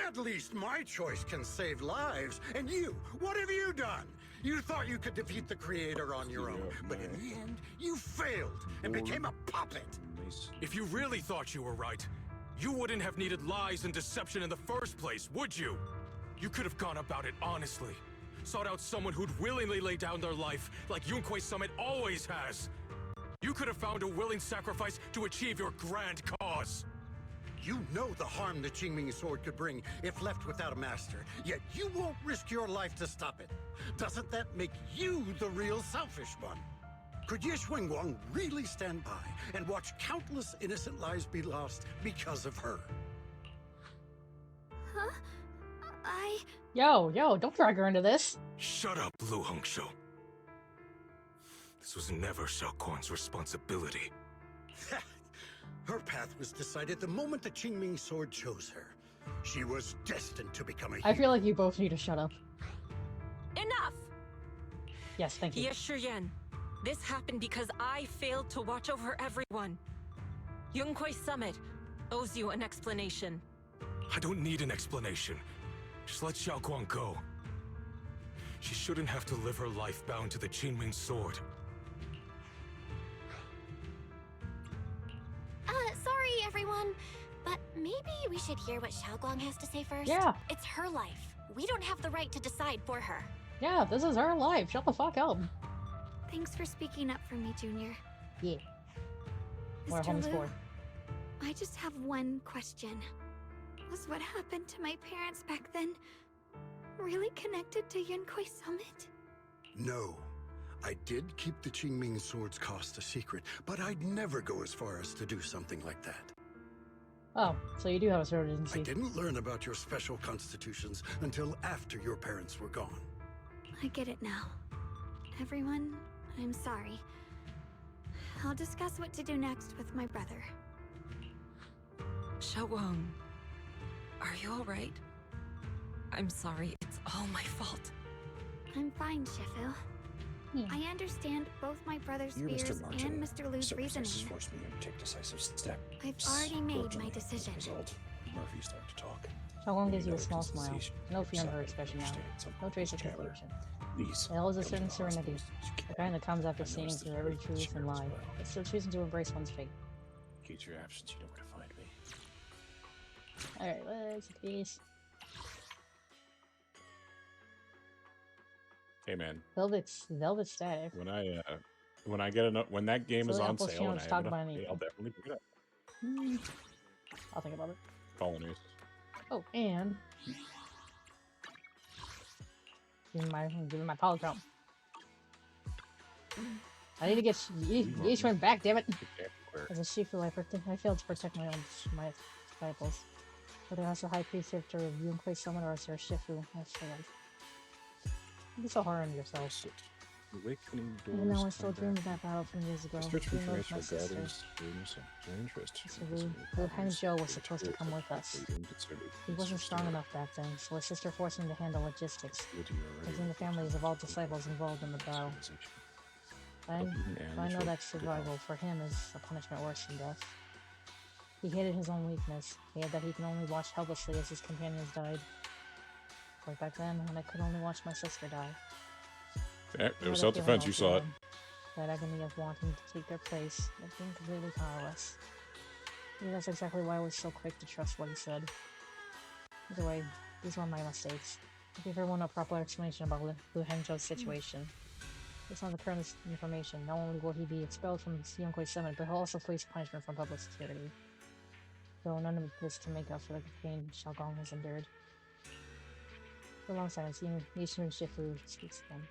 At least my choice can save lives. And you, what have you done? You thought you could defeat the Creator on your own, but in the end, you failed and became a puppet. If you really thought you were right, you wouldn't have needed lies and deception in the first place, would you? You could have gone about it honestly. Sought out someone who'd willingly lay down their life, like Yunkui Summit always has. You could have found a willing sacrifice to achieve your grand cause. You know the harm the Qingming sword could bring if left without a master, yet you won't risk your life to stop it. Doesn't that make you the real selfish one? Could Ye Guang really stand by and watch countless innocent lives be lost because of her? Huh? Yo, don't drag her into this. Shut up, Lu Hongshou. This was never Xiaoguang's responsibility. Her path was decided the moment the Qingming sword chose her. She was destined to become a hero. I feel like you both need to shut up. Enough! Yes, thank you. Ye Shiyan, this happened because I failed to watch over everyone. Yunkui Summit owes you an explanation. I don't need an explanation. Just let Xiaoguang go. She shouldn't have to live her life bound to the Qingming sword. Sorry, everyone, but maybe we should hear what Xiaoguang has to say first. Yeah. It's her life. We don't have the right to decide for her. Yeah, this is her life. Shut the fuck up. Thanks for speaking up for me, Junior. Yeah. What Mr. home's Liu, for. I just have one question. Was what happened to my parents back then really connected to Yunkui Summit? No. I did keep the Qingming sword's cost a secret, but I'd never go as far as to do something like that. Oh, so you do have a sword I agency. didn't learn about your special constitutions until after your parents were gone. I get it now. Everyone, I'm sorry. I'll discuss what to do next with my brother. Xiaoguang, are you alright? I'm sorry, it's all my fault. I'm fine, Shifu. I understand both my brother's You're fears Mr. Martin. and Mr. Liu's reasoning. Circumstances forced me to take decisive steps. I've already made my As decision. a result, Murphy started to talk. Xiaoguang gives you a No small smile. hesitation. No fear in her expression now. No trace of confusion. It holds a certain serenity, the kind that comes after seeing through every truth and lie, but still choosing to embrace one's fate. Keep your absence, you know where to find me. Alright, let's do this. Hey man, Velvet Static. when that game is So on Apple's sale channel and to I talk have about enough money, anything. I'll definitely pick it up. I'll think about it. Follow news. Oh, and give me my polychrome. I need to get Yishun back, damn it! As a Shifu, I failed to protect my disciples. But I also High Priest after Yunkui Summit or Sir Shifu. That's so like. Don't be so hard on yourself. Awakening doors. Even though I still dreamed of that battle from years ago. Search for Dreamed of information my sister. regarding students of your interest. Mr. Liu Hangzhou was supposed to come with us. He wasn't strong enough back then, so his sister forced him to handle logistics, making the families of all disciples involved in the battle. I know that survival for him is a punishment worse than death. He hated his own weakness. He hated that he can only watch helplessly as his companions died. Like back then, when I could only watch my sister die. It was Another self-defense, feeling you saw it. That agony of wanting to take their place, of being completely powerless. Maybe that's exactly why I was so quick to trust what he said. Either way, these were my mistakes. I'll give everyone a proper explanation about Liu Hangzhou's situation. Based on the current information, not only will he be expelled from the Yunkui Summit, but he'll also face punishment from public security. Though none of this can make up for the pain Xiaoguang has endured. For a long silence, Yishu and Shifu speaks again.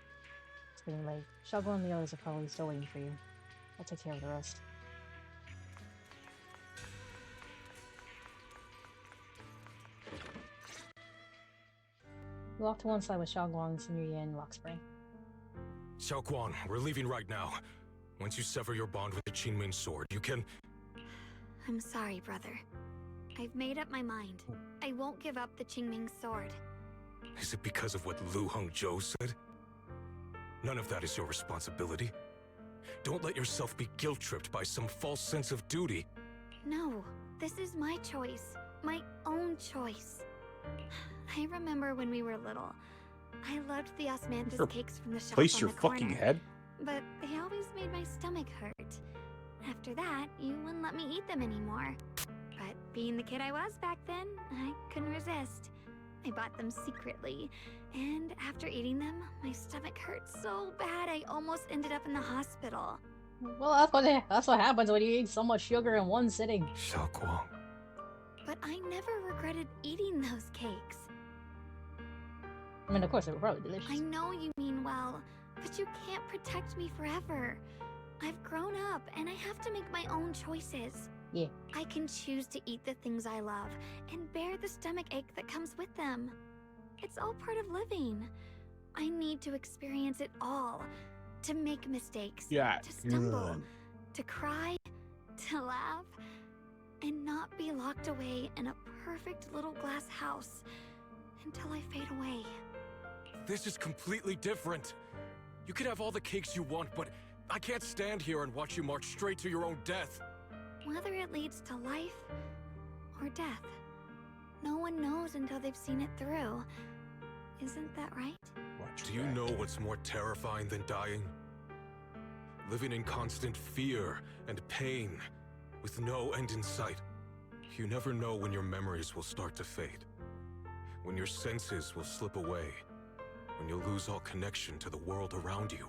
It's getting late. Xiaoguang and the others are probably still waiting for you. I'll take care of the rest. We'll off to one side with Xiaoguang, Senior Yan, and Rockspring. Xiaoguang, we're leaving right now. Once you sever your bond with the Qingming sword, you can... I'm sorry, brother. I've made up my mind. I won't give up the Qingming sword. Is it because of what Lu Hongzhou said? None of that is your responsibility. Don't let yourself be guilt-tripped by some false sense of duty. No, this is my choice. My own choice. I remember when we were little. I loved the osmanthus cakes from the shop Place on your the corner, fucking head? but they always made my stomach hurt. After that, you wouldn't let me eat them anymore. But being the kid I was back then, I couldn't resist. I bought them secretly, and after eating them, my stomach hurt so bad I almost ended up in the hospital. Well, that's what happens when you eat so much sugar in one sitting. Xiaoguang. But I never regretted eating those cakes. I mean, of course, they were probably delicious. I know you mean well, but you can't protect me forever. I've grown up, and I have to make my own choices. Yeah. I can choose to eat the things I love, and bear the stomach ache that comes with them. It's all part of living. I need to experience it all. To make mistakes. Yeah. To stumble. To cry. To laugh. And not be locked away in a perfect little glass house until I fade away. This is completely different. You can have all the cakes you want, but I can't stand here and watch you march straight to your own death. Whether it leads to life or death, no one knows until they've seen it through. Isn't that right? Do you know what's more terrifying than dying? Living in constant fear and pain, with no end in sight. You never know when your memories will start to fade. When your senses will slip away. When you'll lose all connection to the world around you.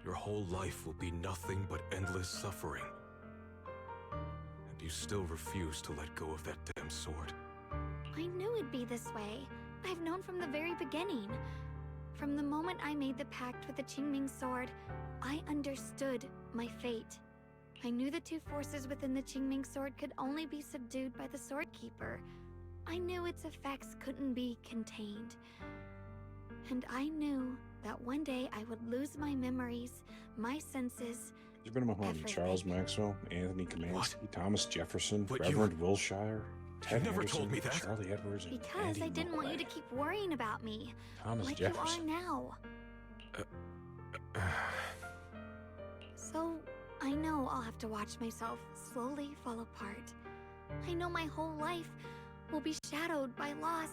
Your whole life will be nothing but endless suffering. And you still refuse to let go of that damn sword. I knew it'd be this way. I've known from the very beginning. From the moment I made the pact with the Qingming sword, I understood my fate. I knew the two forces within the Qingming sword could only be subdued by the sword keeper. I knew its effects couldn't be contained. And I knew that one day I would lose my memories, my senses. There's been a Mahoney, Charles Maxwell, Anthony Kaminsky, Thomas Jefferson, Reverend Wilshire, Ted never Anderson, told me that. Charlie Edwards, and Because Andy I didn't want you Millway. to keep worrying about me. Thomas like Jefferson. you are now. So, I know I'll have to watch myself slowly fall apart. I know my whole life will be shadowed by loss,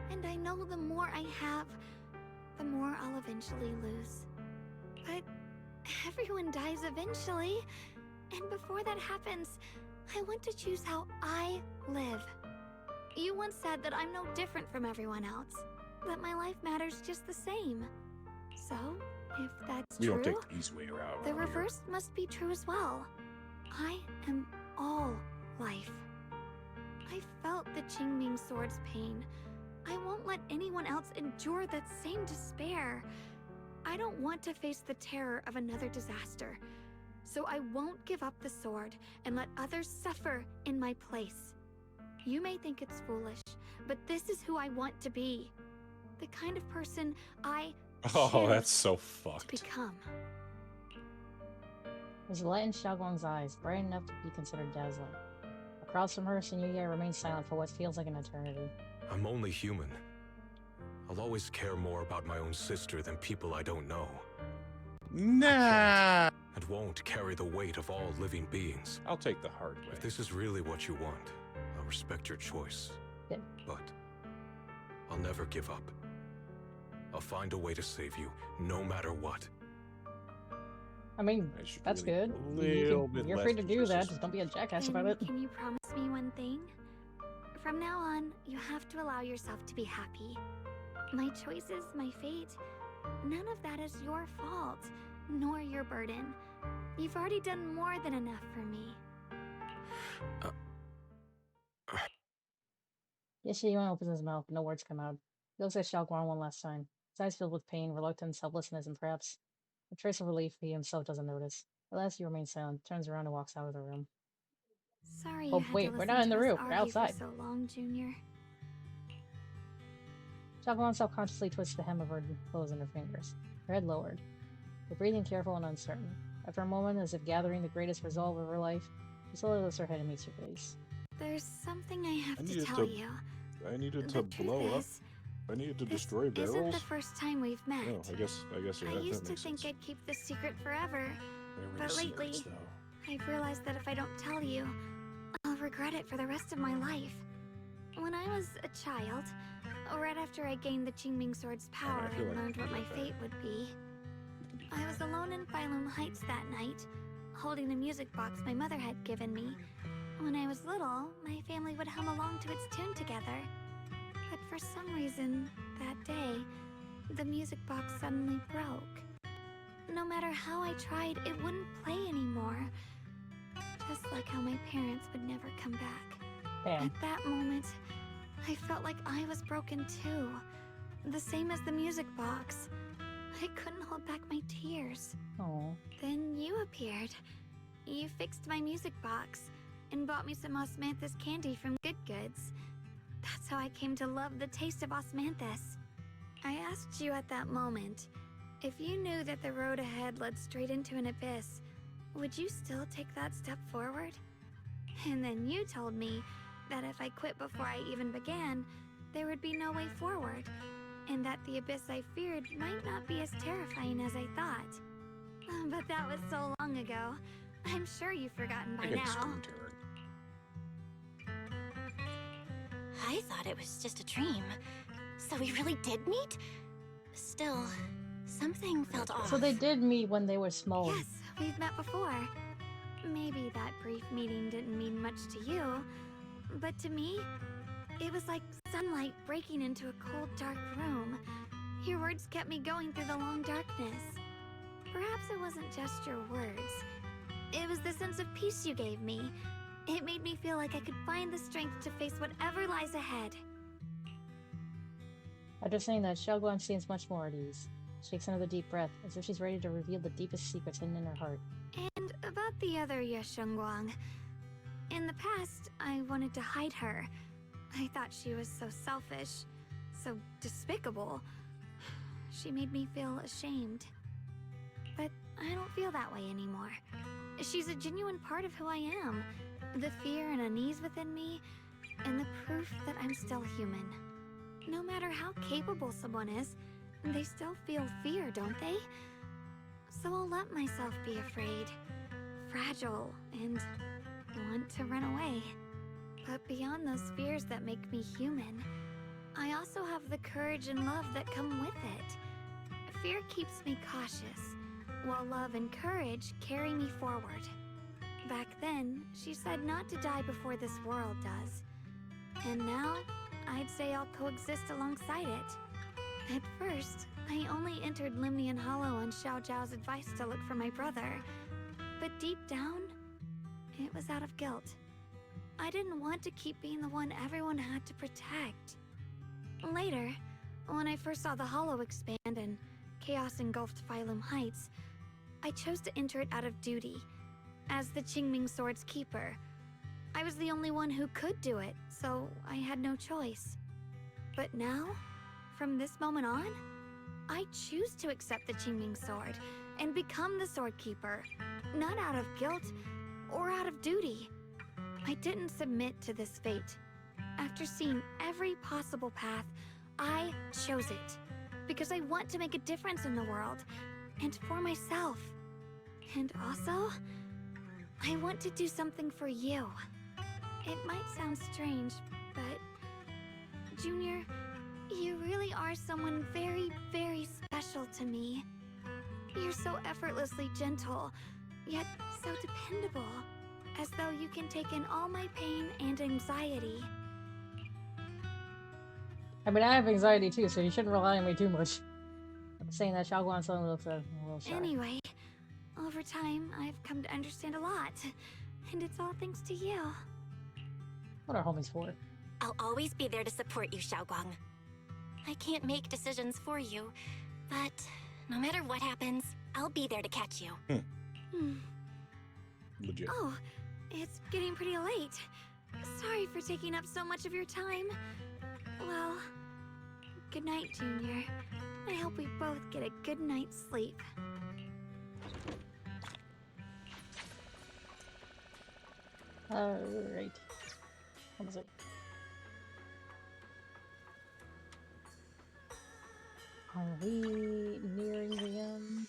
and I know the more I have, the more I'll eventually lose. But everyone dies eventually, and before that happens, I want to choose how I live. You once said that I'm no different from everyone else, that my life matters just the same. So, if that's We true, don't take the easy way around. the here. reverse must be true as well. I am all life. I felt the Qingming sword's pain. I won't let anyone else endure that same despair. I don't want to face the terror of another disaster. So I won't give up the sword and let others suffer in my place. You may think it's foolish, but this is who I want to be. The kind of person I Oh, choose that's so to fucked. become. There's a light in Xiaoguang's eyes, bright enough to be considered dazzling. Across from her, Sinuya remains silent for what feels like an eternity. I'm only human. I'll always care more about my own sister than people I don't know. Nah. And won't carry the weight of all living beings. I'll take the hard way. If this is really what you want, I'll respect your choice. Yeah. But I'll never give up. I'll find a way to save you, no matter what. I mean, I should that's really good. little bit You're less free to do that, resistance. just don't be a jackass Then about it. Can you promise me one thing? From now on, you have to allow yourself to be happy. My choices, my fate, none of that is your fault, nor your burden. You've already done more than enough for me. Yuan opens his mouth, but no words come out. He looks at Xiaoguang one last time. His eyes filled with pain, reluctance, helplessness, and perhaps a trace of relief he himself doesn't notice. At last he remains silent, turns around and walks out of the room. Sorry Oh, you had wait, to we're listen not in to the us room, we're argue outside. for so long, Junior. Xiaoguang self-consciously twists the hem of her clothes in her fingers, her head lowered, her breathing careful and uncertain. After a moment, as if gathering the greatest resolve of her life, she slowly lifts her head and meets her gaze. there's something I have I to needed tell to- you. I needed The to truth blow up. is, I needed to this destroy isn't barrels. the first time we've met. Oh, I guess I that used to makes think sense. I'd keep this secret forever, There were but secrets, lately, though. I've realized that if I don't tell you, I'll regret it for the rest of my life. When I was a child, right after I gained the Qingming Sword's power feel and like learned what my fate would be, I was alone in Phylum Heights that night, holding the music box my mother had given me. When I was little, my family would hum along to its tune together. But for some reason, that day, the music box suddenly broke. No matter how I tried, it wouldn't play anymore. Just like how my parents would never come back. Damn. At that moment, I felt like I was broken too. The same as the music box. I couldn't hold back my tears. Oh. Then you appeared. You fixed my music box and bought me some osmanthus candy from Good Goods. That's how I came to love the taste of osmanthus. I asked you at that moment, if you knew that the road ahead led straight into an abyss, would you still take that step forward? And then you told me that if I quit before I even began, there would be no way forward, and that the abyss I feared might not be as terrifying as I thought. But that was so long ago. I'm sure you've forgotten by now. I thought it was just a dream. So we really did meet? Still, something felt off. So they did meet when they were small. Yes, we've met before. Maybe that brief meeting didn't mean much to you, but to me, it was like sunlight breaking into a cold, dark room. Your words kept me going through the long darkness. Perhaps it wasn't just your words. It was the sense of peace you gave me. It made me feel like I could find the strength to face whatever lies ahead. After saying that, Xiaoguang seems much more at ease. She takes another deep breath, as if she's ready to reveal the deepest secrets hidden in her heart. And about the other Yeshengguang. In the past, I wanted to hide her. I thought she was so selfish, so despicable. She made me feel ashamed. But I don't feel that way anymore. She's a genuine part of who I am. The fear and unease within me, and the proof that I'm still human. No matter how capable someone is, they still feel fear, don't they? So I'll let myself be afraid, fragile, and want to run away. But beyond those fears that make me human, I also have the courage and love that come with it. Fear keeps me cautious, while love and courage carry me forward. Back then, she said not to die before this world does. And now, I'd say I'll coexist alongside it. At first, I only entered Limnian Hollow on Xiao Zhao's advice to look for my brother. But deep down, it was out of guilt. I didn't want to keep being the one everyone had to protect. Later, when I first saw the Hollow expand and chaos engulfed Phylum Heights, I chose to enter it out of duty. As the Qingming Sword's keeper, I was the only one who could do it, so I had no choice. But now, from this moment on, I choose to accept the Qingming Sword and become the Sword Keeper, not out of guilt or out of duty. I didn't submit to this fate. After seeing every possible path, I chose it because I want to make a difference in the world and for myself. And also, I want to do something for you. It might sound strange, but Junior, you really are someone very, very special to me. You're so effortlessly gentle, yet so dependable, as though you can take in all my pain and anxiety. I mean, I have anxiety too, so you shouldn't rely on me too much. Saying that, Xiaoguang suddenly looks a little shy. Anyway, over time, I've come to understand a lot, and it's all thanks to you. What are homies for? I'll always be there to support you, Xiaoguang. I can't make decisions for you, but no matter what happens, I'll be there to catch you. Legit. Oh, it's getting pretty late. Sorry for taking up so much of your time. Well, good night, Junior. I hope we both get a good night's sleep. Alright. What was it? Are we nearing the end?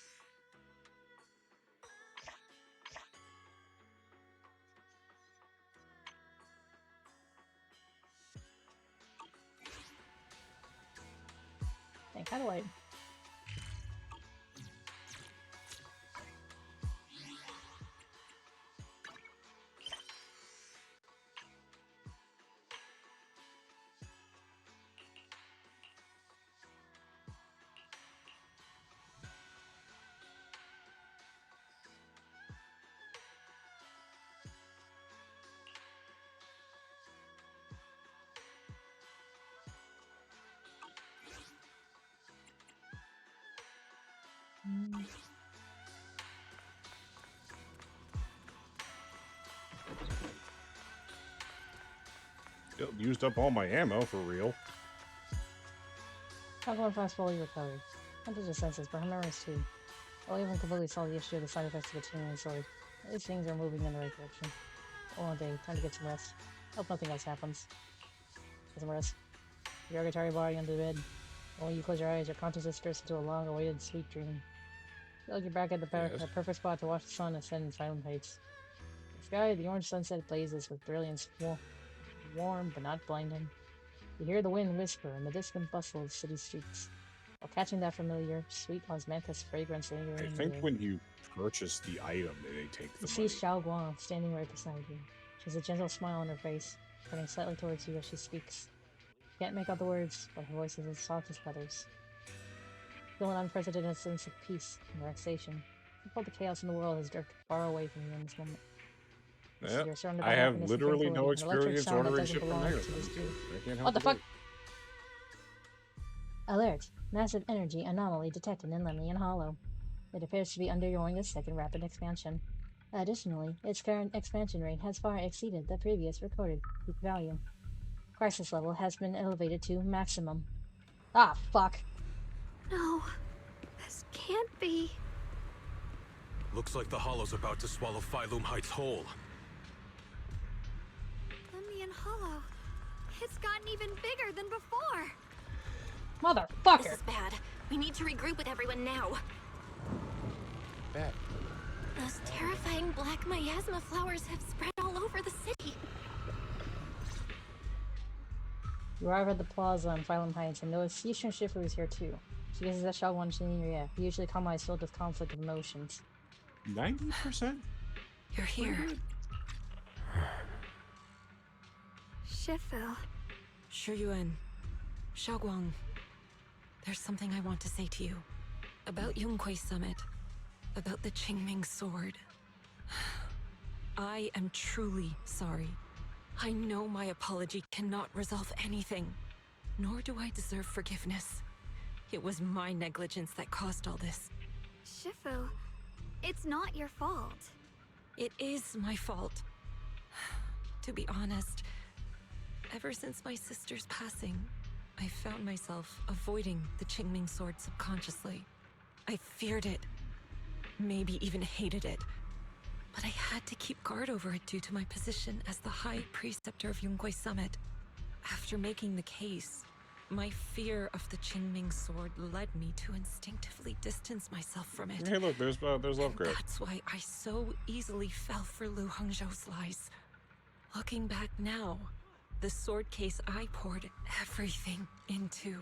Think, how do I... Used up all my ammo for real. How going fast fully recovered? Not just your senses, but her memories too. I'll even completely solve the issue of the side effects of the Ching sword. At least things are moving in the right direction. All day, time to get some rest. Hope nothing else happens. Get some rest. Your guitar body under the bed. When you close your eyes, your consciousness drifts into a long-awaited sweet dream. Feel like you're back at the perfect spot to watch the sun ascend in silent heights. In the sky, the orange sunset blazes with brilliance, warm but not blinding. You hear the wind whisper and the distant bustle of city streets, while catching that familiar, sweet osmanthus fragrance lingering in the air. I think when you purchase the item, they take the money. You see Xiao Guang standing right beside you. She has a gentle smile on her face, turning slightly towards you as she speaks. You can't make out the words, but her voice is as soft as feathers. Feel an unprecedented sense of peace and relaxation. All the chaos in the world has drifted far away from you in this moment. Yeah, I have literally no experience ordering shit from Megaton. What the fuck? Alert! Massive energy anomaly detected in Lemnian Hollow. It appears to be undergoing a second rapid expansion. Additionally, its current expansion rate has far exceeded the previous recorded peak value. Crisis level has been elevated to maximum. Ah, fuck! No, this can't be. Looks like the Hollow's about to swallow Phylum Heights whole. Lemnian Hollow. It's gotten even bigger than before. Motherfucker! This is bad. We need to regroup with everyone now. Bad. Those terrifying black miasma flowers have spread all over the city. You arrive at the plaza on Phylum Heights and notice Eastern Shifu is here too. She guesses that Xiaoguang Shinria, he usually calm eyes filled with conflict of emotions. 90%? You're here. Shifu. Shiyuan. Xiaoguang. There's something I want to say to you. About Yunkui Summit. About the Qingming sword. I am truly sorry. I know my apology cannot resolve anything. Nor do I deserve forgiveness. It was my negligence that caused all this. Shifu, it's not your fault. It is my fault. To be honest, ever since my sister's passing, I found myself avoiding the Qingming sword subconsciously. I feared it, maybe even hated it. But I had to keep guard over it due to my position as the High Preceptor of Yunkui Summit. After making the case, my fear of the Qingming sword led me to instinctively distance myself from it. Hey, look, there's Love Grab. That's why I so easily fell for Lu Hongzhou's lies. Looking back now, the sword case I poured everything into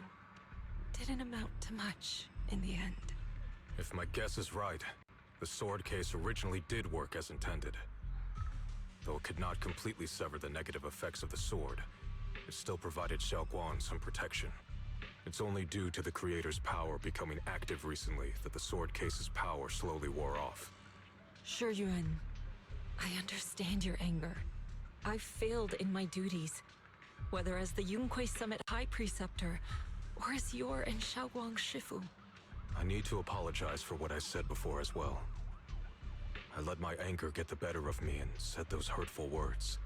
didn't amount to much in the end. If my guess is right, the sword case originally did work as intended. Though it could not completely sever the negative effects of the sword, it still provided Xiaoguang some protection. It's only due to the creator's power becoming active recently that the sword case's power slowly wore off. Shiyuan, I understand your anger. I failed in my duties, whether as the Yunkui Summit High Preceptor, or as your and Xiaoguang Shifu. I need to apologize for what I said before as well. I let my anger get the better of me and said those hurtful words.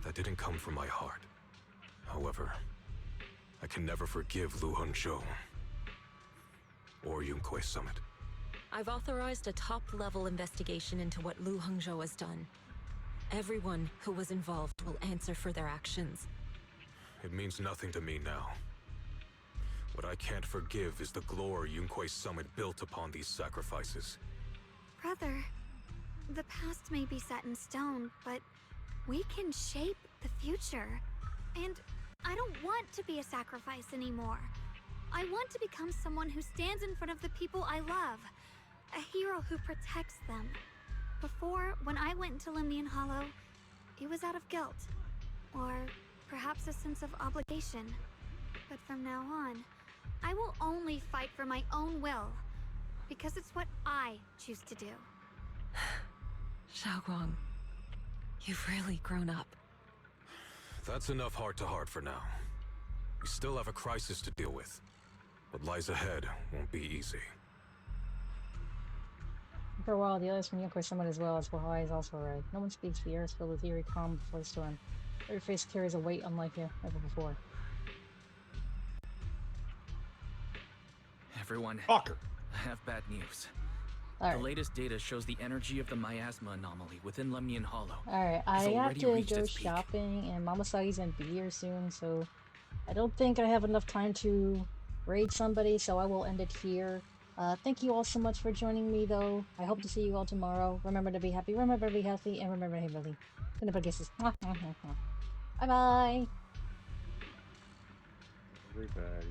That didn't come from my heart. However, I can never forgive Lu Hongzhou or Yunkui Summit. I've authorized a top-level investigation into what Lu Hongzhou has done. Everyone who was involved will answer for their actions. It means nothing to me now. What I can't forgive is the glory Yunkui Summit built upon these sacrifices. Brother, the past may be set in stone, but we can shape the future. And I don't want to be a sacrifice anymore. I want to become someone who stands in front of the people I love. A hero who protects them. Before, when I went into Lemnian Hollow, it was out of guilt. Or perhaps a sense of obligation. But from now on, I will only fight for my own will. Because it's what I choose to do. Xiaoguang, you've really grown up. That's enough heart-to-heart for now. We still have a crisis to deal with. What lies ahead won't be easy. For a while, the others from Yunkui Summit as well as Wahai is also right. No one speaks, the air is filled with eerie calm before the storm. Every face carries a weight unlike ever before. Everyone, Fucker. I have bad news. Alright. The latest data shows the energy of the miasma anomaly within Lemnian Hollow. Alright, I have to go shopping, and Mamasagi's gonna be here soon, so I don't think I have enough time to raid somebody, so I will end it here. Thank you all so much for joining me, though. I hope to see you all tomorrow. Remember to be happy, remember to be healthy, and remember to be healthy. Gonna kisses. Bye-bye! Everybody.